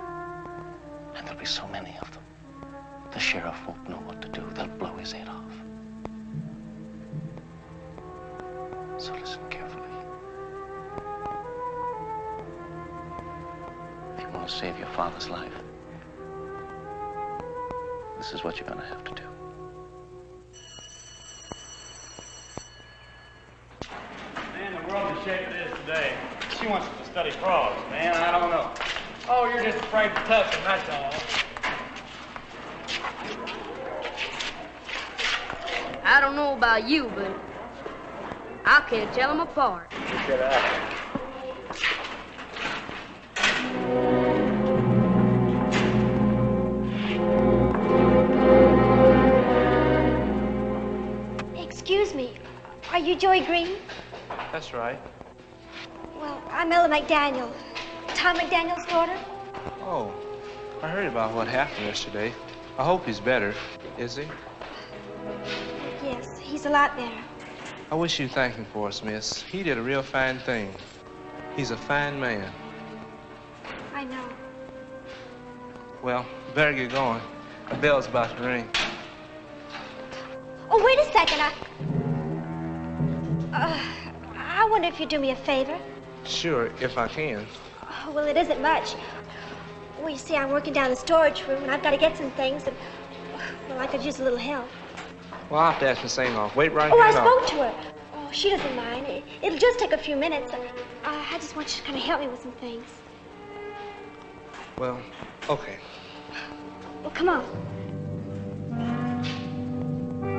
And there'll be so many of them. The sheriff won't know what to do. They'll blow his head off. So listen carefully. If you want to save your father's life, this is what you're going to have to do. Man, the world is shaking it is today. She wants us to study frogs, man. I don't know. Oh, you're just afraid to touch them, that's all. I don't know about you, but I can't tell them apart. Get out. Excuse me, are you Joey Green? That's right. Well, I'm Ella McDaniel, Tom McDaniel's daughter. Oh, I heard about what happened yesterday. I hope he's better. Is he? Yes, he's a lot better. I wish you'd thank him for us, miss. He did a real fine thing. He's a fine man. I know. Well, better get going. The bell's about to ring. Oh, wait a second. I wonder if you'd do me a favor. Sure, if I can. Oh, well, it isn't much. Well, you see, I'm working down the storage room, and I've got to get some things, and, well, I could use a little help. Well, I'll have to ask Miss Aingoff. Wait right Oh, here. I spoke to her. Oh, she doesn't mind. It'll just take a few minutes. I just want you to kind of help me with some things. Well, okay. Well, come on.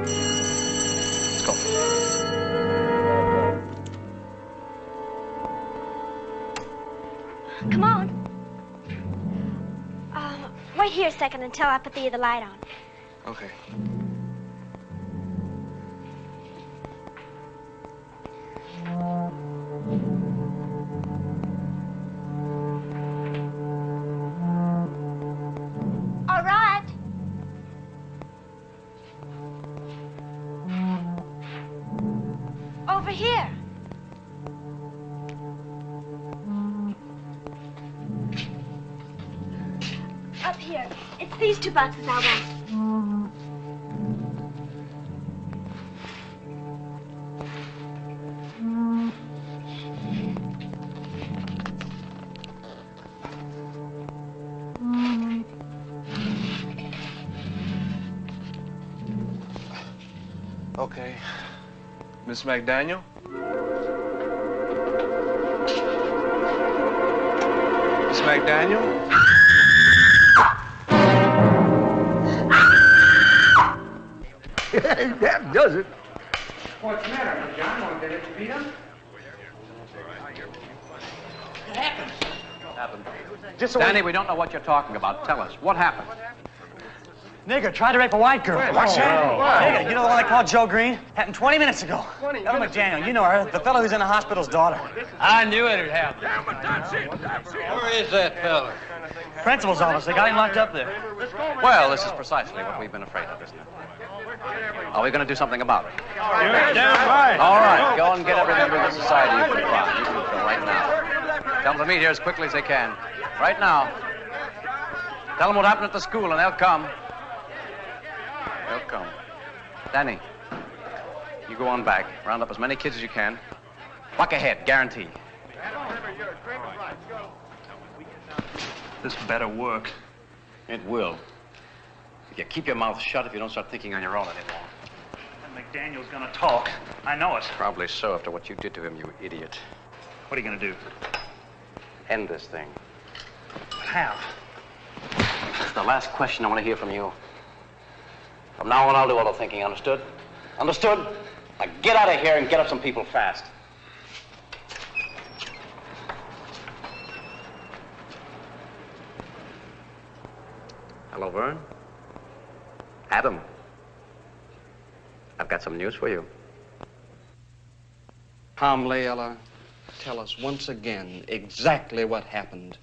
Let's go. Come on. Wait here a second until I put the light on. Okay. All right. Over here. Up here. It's these two boxes I want. Okay. Miss McDaniel? Miss McDaniel? That does it. What's the matter, John? Did you beat him? What happened? Danny, we don't know what you're talking about. Tell us. What happened? Nigger tried to rape a white girl. What's that? Nigger, you know the one they called Joe Green? Happened 20 minutes ago. Ella McDaniel, you know her. The fellow who's in the hospital's daughter. I knew it'd happen. Where is that fella? Principal's office. They got him locked up there. Well, this is precisely what we've been afraid of, isn't it? Are we going to do something about it? You're damn right. All right, go and get every member of the society you can find. You can go right now. Tell them to meet here as quickly as they can. Right now. Tell them what happened at the school, and they'll come. They'll come. Danny, you go on back. Round up as many kids as you can. Walk ahead, guarantee. This better work. It will. If you keep your mouth shut if you don't start thinking on your own anymore. McDaniel's gonna talk. I know it. Probably so after what you did to him, you idiot. What are you gonna do? End this thing. But how? It's the last question I want to hear from you. From now on, I'll do all the thinking, understood? Understood? Now get out of here and get up some people fast. Hello, Vern. Adam. I've got some news for you. Calmly, Ella, tell us once again exactly what happened.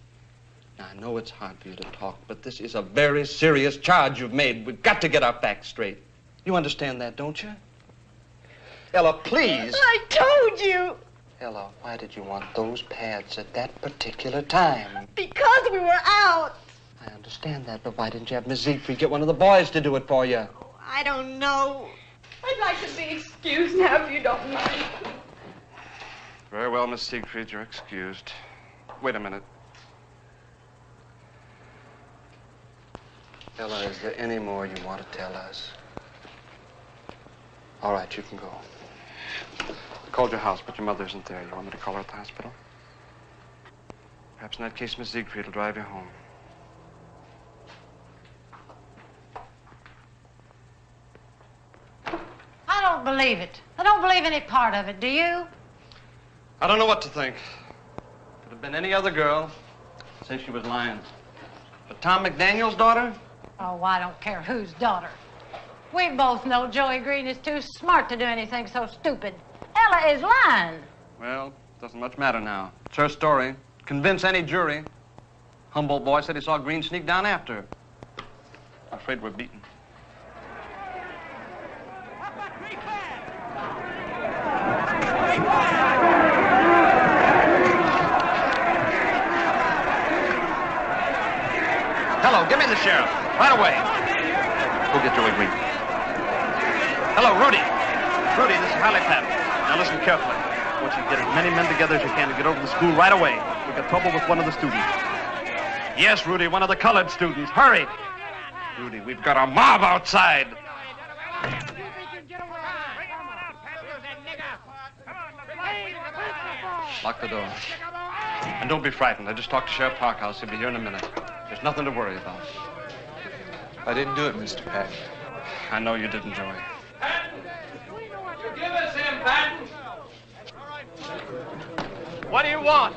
Now, I know it's hard for you to talk, but this is a very serious charge you've made. We've got to get our facts straight. You understand that, don't you? Ella, please. I told you. Ella, why did you want those pads at that particular time? Because we were out. I understand that, but why didn't you have Miss Siegfried get one of the boys to do it for you? I don't know. I'd like to be excused now if you don't mind. Very well, Miss Siegfried, you're excused. Wait a minute. Ella, is there any more you want to tell us? All right, you can go. I called your house, but your mother isn't there. You want me to call her at the hospital? Perhaps in that case, Miss Siegfried will drive you home. I don't believe it. I don't believe any part of it, do you? I don't know what to think. Could have been any other girl. Say she was lying. But Tom McDaniel's daughter? Oh, I don't care whose daughter. We both know Joey Green is too smart to do anything so stupid. Ella is lying. Well, doesn't much matter now. It's her story. Convince any jury. Humboldt boy said he saw Green sneak down after her. I'm afraid we're beaten. Hello, give me the sheriff. Right away. Go get Joey Green. Hello, Rudy. Rudy, this is Holly Patton. Now listen carefully. I want you to get as many men together as you can to get over to the school right away. We've got trouble with one of the students. Yes, Rudy, one of the colored students. Hurry. Rudy, we've got a mob outside. Lock the door. And don't be frightened. I just talked to Sheriff Parkhouse. He'll be here in a minute. There's nothing to worry about. I didn't do it, Mr. Patton. I know you didn't, Joey. You give us him, Patton. What do you want?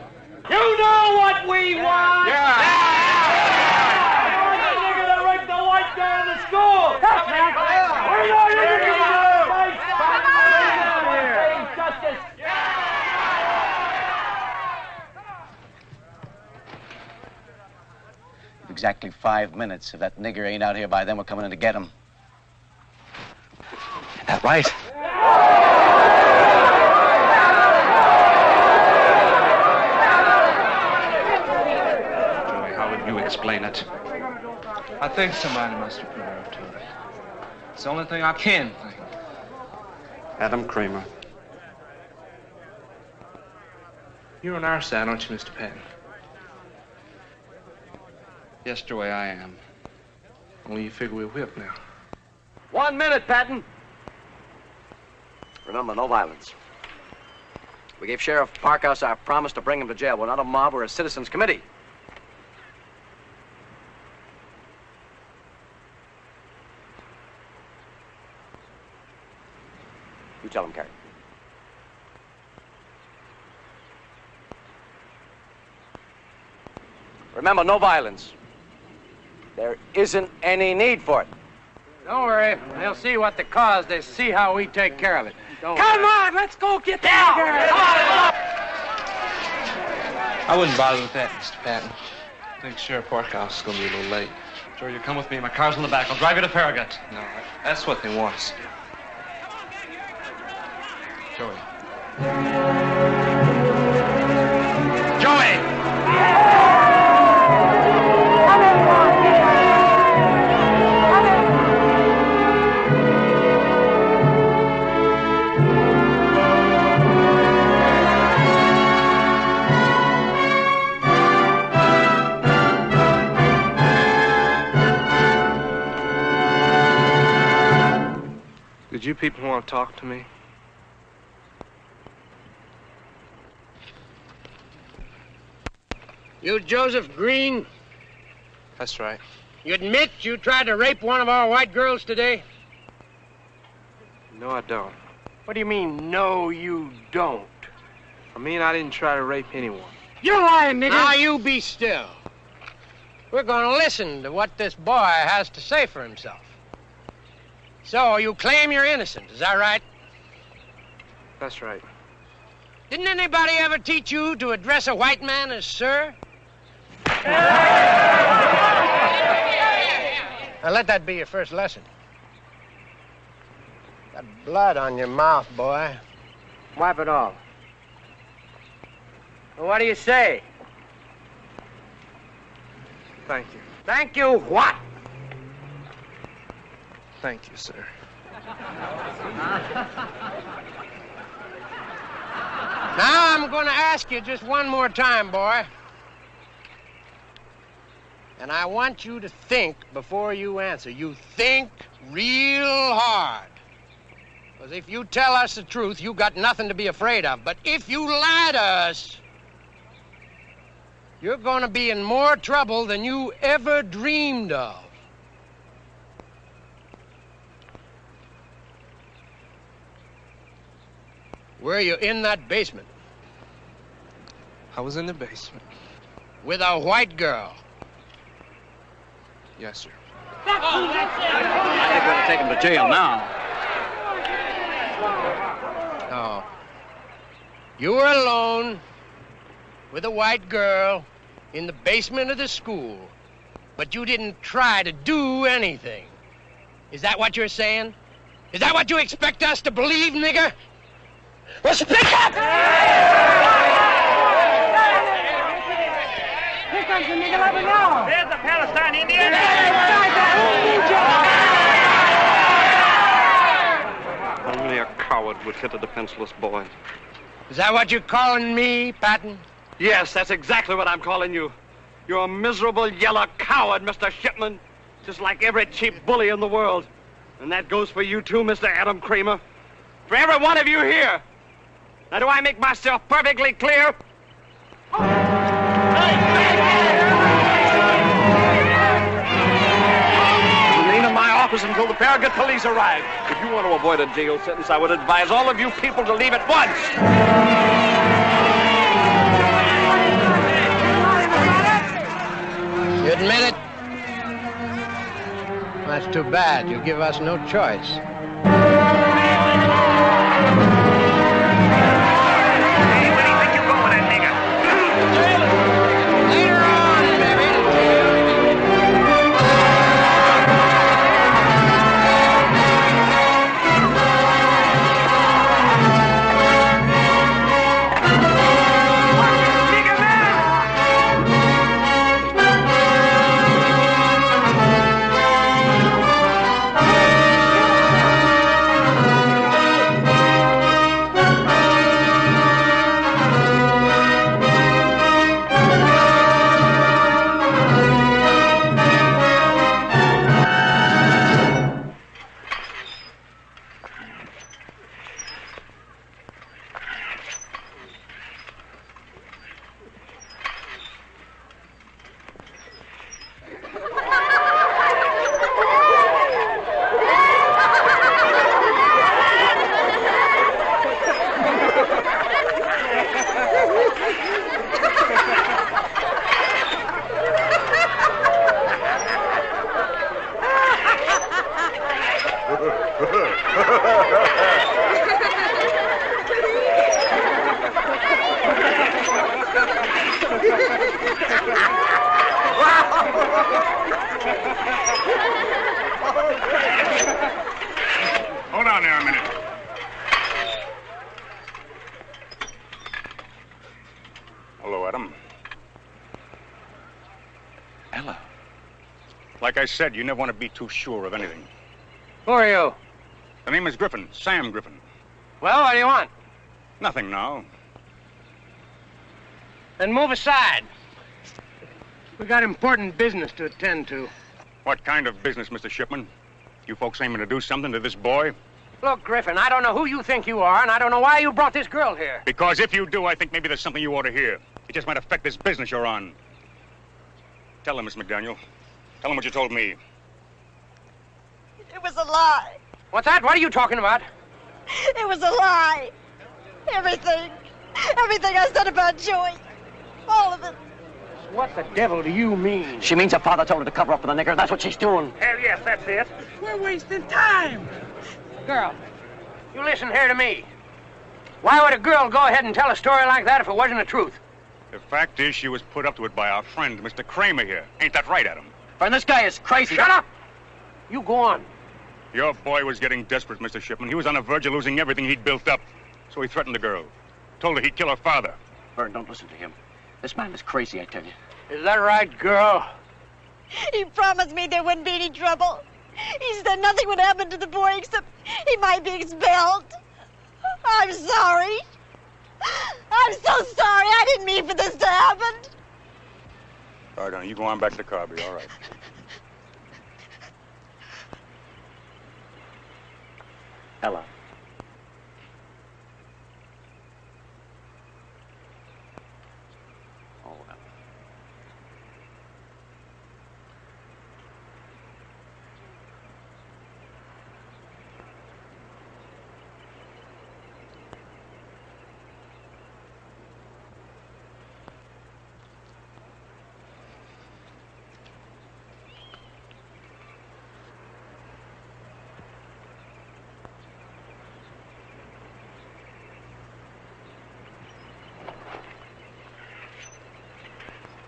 You know what we want! Yeah! You're the nigga that raped the white guy in the school! That's right! We know you're the nigga that raped justice! Exactly 5 minutes. If that nigger ain't out here by then, we're coming in to get him. Is that right? Joey, how would you explain it? I think somebody must have put her up to it. It's the only thing I can think. Adam Kramer. You're on our side, aren't you, Mr. Patton? Yes, Joey, I am. Only you figure we're whipped now. 1 minute, Patton. Remember, no violence. We gave Sheriff Parkhouse our promise to bring him to jail. We're not a mob, we're a citizens' committee. You tell him, Carrie. Remember, no violence. There isn't any need for it. Don't worry. They'll see what the cause. They see how we take care of it. Don't Come worry. on, let's go get that girl! I wouldn't bother with that, Mr. Patton. I think Sheriff Parkhouse is going to be a little late. Joey, you come with me. My car's in the back. I'll drive you to Farragut. No, that's what they want. Joey. Joey! Did you people want to talk to me? You Joseph Green? That's right. You admit you tried to rape one of our white girls today? No, I don't. What do you mean, no, you don't? I mean, I didn't try to rape anyone. You're lying, nigga. Now, you be still. We're going to listen to what this boy has to say for himself. So, you claim you're innocent, is that right? That's right. Didn't anybody ever teach you to address a white man as sir? Now, let that be your first lesson. Got blood on your mouth, boy. Wipe it off. Well, what do you say? Thank you. Thank you what? Thank you, sir. Now I'm going to ask you just one more time, boy. And I want you to think before you answer. You think real hard. Because if you tell us the truth, you got nothing to be afraid of. But if you lie to us, you're going to be in more trouble than you ever dreamed of. Were you in that basement? I was in the basement. With a white girl? Yes, sir. I think we're going to take him to jail now. No. You were alone with a white girl in the basement of the school, but you didn't try to do anything. Is that what you're saying? Is that what you expect us to believe, nigger? Well, speak up! Here comes the nigger lover now. There's the Palestine Indian. Only a coward would hit a defenseless boy. Is that what you're calling me, Patton? Yes, that's exactly what I'm calling you. You're a miserable yellow coward, Mr. Shipman. Just like every cheap bully in the world. And that goes for you too, Mr. Adam Kramer. For every one of you here. Now, do I make myself perfectly clear? Remain in my office until the Farragut police arrive. If you want to avoid a jail sentence, I would advise all of you people to leave at once. You admit it? That's too bad. You give us no choice. Hold on there a minute. Hello, Adam. Ella. Like I said, you never want to be too sure of anything. Who are you? The name is Griffin, Sam Griffin. Well, what do you want? Nothing now. Then move aside. We got important business to attend to. What kind of business, Mr. Shipman? You folks aiming to do something to this boy? Look, Griffin, I don't know who you think you are, and I don't know why you brought this girl here. Because if you do, I think maybe there's something you ought to hear. It just might affect this business you're on. Tell him, Miss McDaniel. Tell him what you told me. It was a lie. What's that? What are you talking about? It was a lie. Everything. Everything I said about Joey. All of it. What the devil do you mean? She means her father told her to cover up for the nigger. That's what she's doing. Hell yes, that's it. We're wasting time. Girl, you listen here to me. Why would a girl go ahead and tell a story like that if it wasn't the truth? The fact is, she was put up to it by our friend, Mr. Kramer here. Ain't that right, Adam? And this guy is crazy. Shut up! You go on. Your boy was getting desperate, Mr. Shipman. He was on the verge of losing everything he'd built up. So he threatened the girl. Told her he'd kill her father. Vern, don't listen to him. This man is crazy, I tell you. Is that right, girl? He promised me there wouldn't be any trouble. He said nothing would happen to the boy except he might be expelled. I'm sorry. I'm so sorry. I didn't mean for this to happen. All right, honey, you go on back to the car. Be all right. Ella.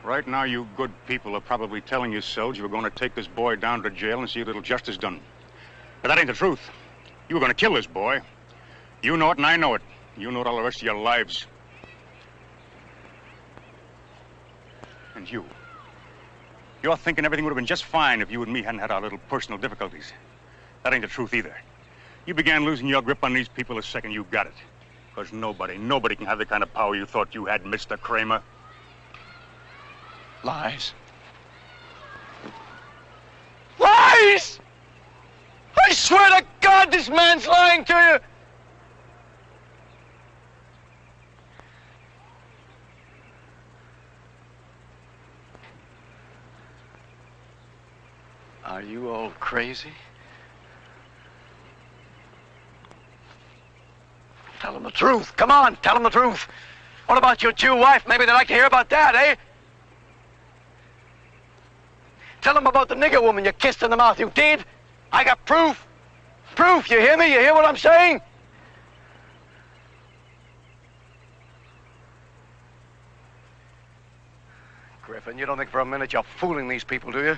Right now, you good people are probably telling yourselves you were going to take this boy down to jail and see a little justice done. But that ain't the truth. You were going to kill this boy. You know it and I know it. You know it all the rest of your lives. And you're thinking everything would have been just fine if you and me hadn't had our little personal difficulties. That ain't the truth either. You began losing your grip on these people the second you got it. Because nobody can have the kind of power you thought you had, Mr. Kramer. Lies. Lies! I swear to God, this man's lying to you! Are you all crazy? Tell them the truth. Come on, tell them the truth. What about your Jew wife? Maybe they'd like to hear about that, eh? Tell them about the nigger woman you kissed in the mouth. You did? I got proof. Proof, you hear me? You hear what I'm saying? Griffin, you don't think for a minute you're fooling these people, do you?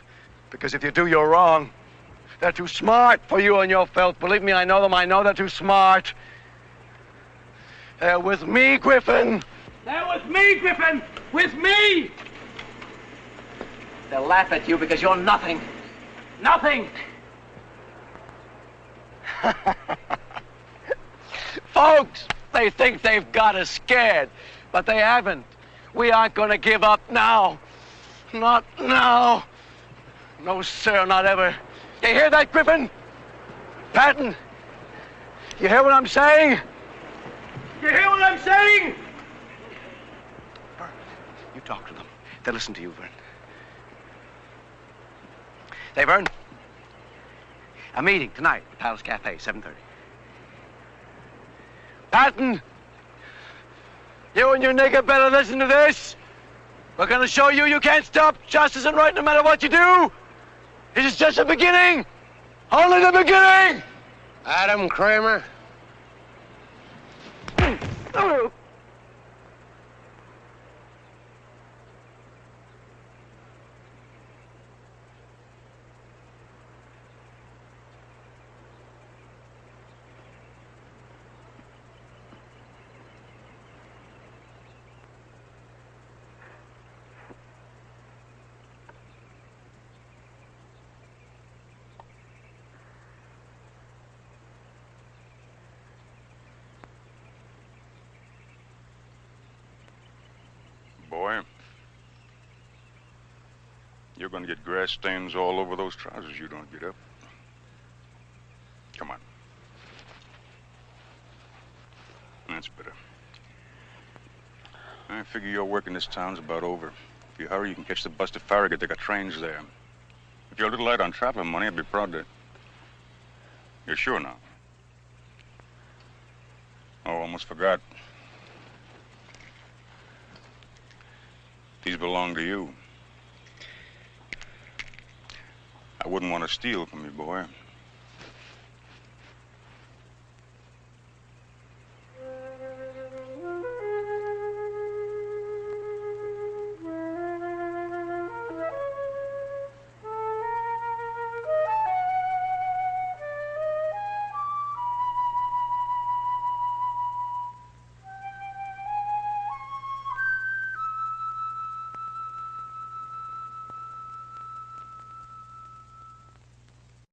Because if you do, you're wrong. They're too smart for you and your filth. Believe me, I know them. I know they're too smart. They're with me, Griffin. They're with me, Griffin. With me. They'll laugh at you because you're nothing. Nothing! Folks, they think they've got us scared, but they haven't. We aren't going to give up now. Not now. No, sir, not ever. You hear that, Griffin? Patton? You hear what I'm saying? You hear what I'm saying? Vern, you talk to them. They'll listen to you, Vern. Hey, Vern. A meeting tonight at Palace Cafe, 7:30. Patton! You and your nigger better listen to this. We're gonna show you you can't stop justice and right no matter what you do. This is just the beginning. Only the beginning! Adam Kramer. Boy, you're going to get grass stains all over those trousers you don't get up. Come on. That's better. I figure your work in this town's about over. If you hurry, you can catch the bus to Farragut. They got trains there. If you're a little light on traveling money, I'd be proud to... You're sure now? Oh, almost forgot. These belong to you. I wouldn't want to steal from you, boy.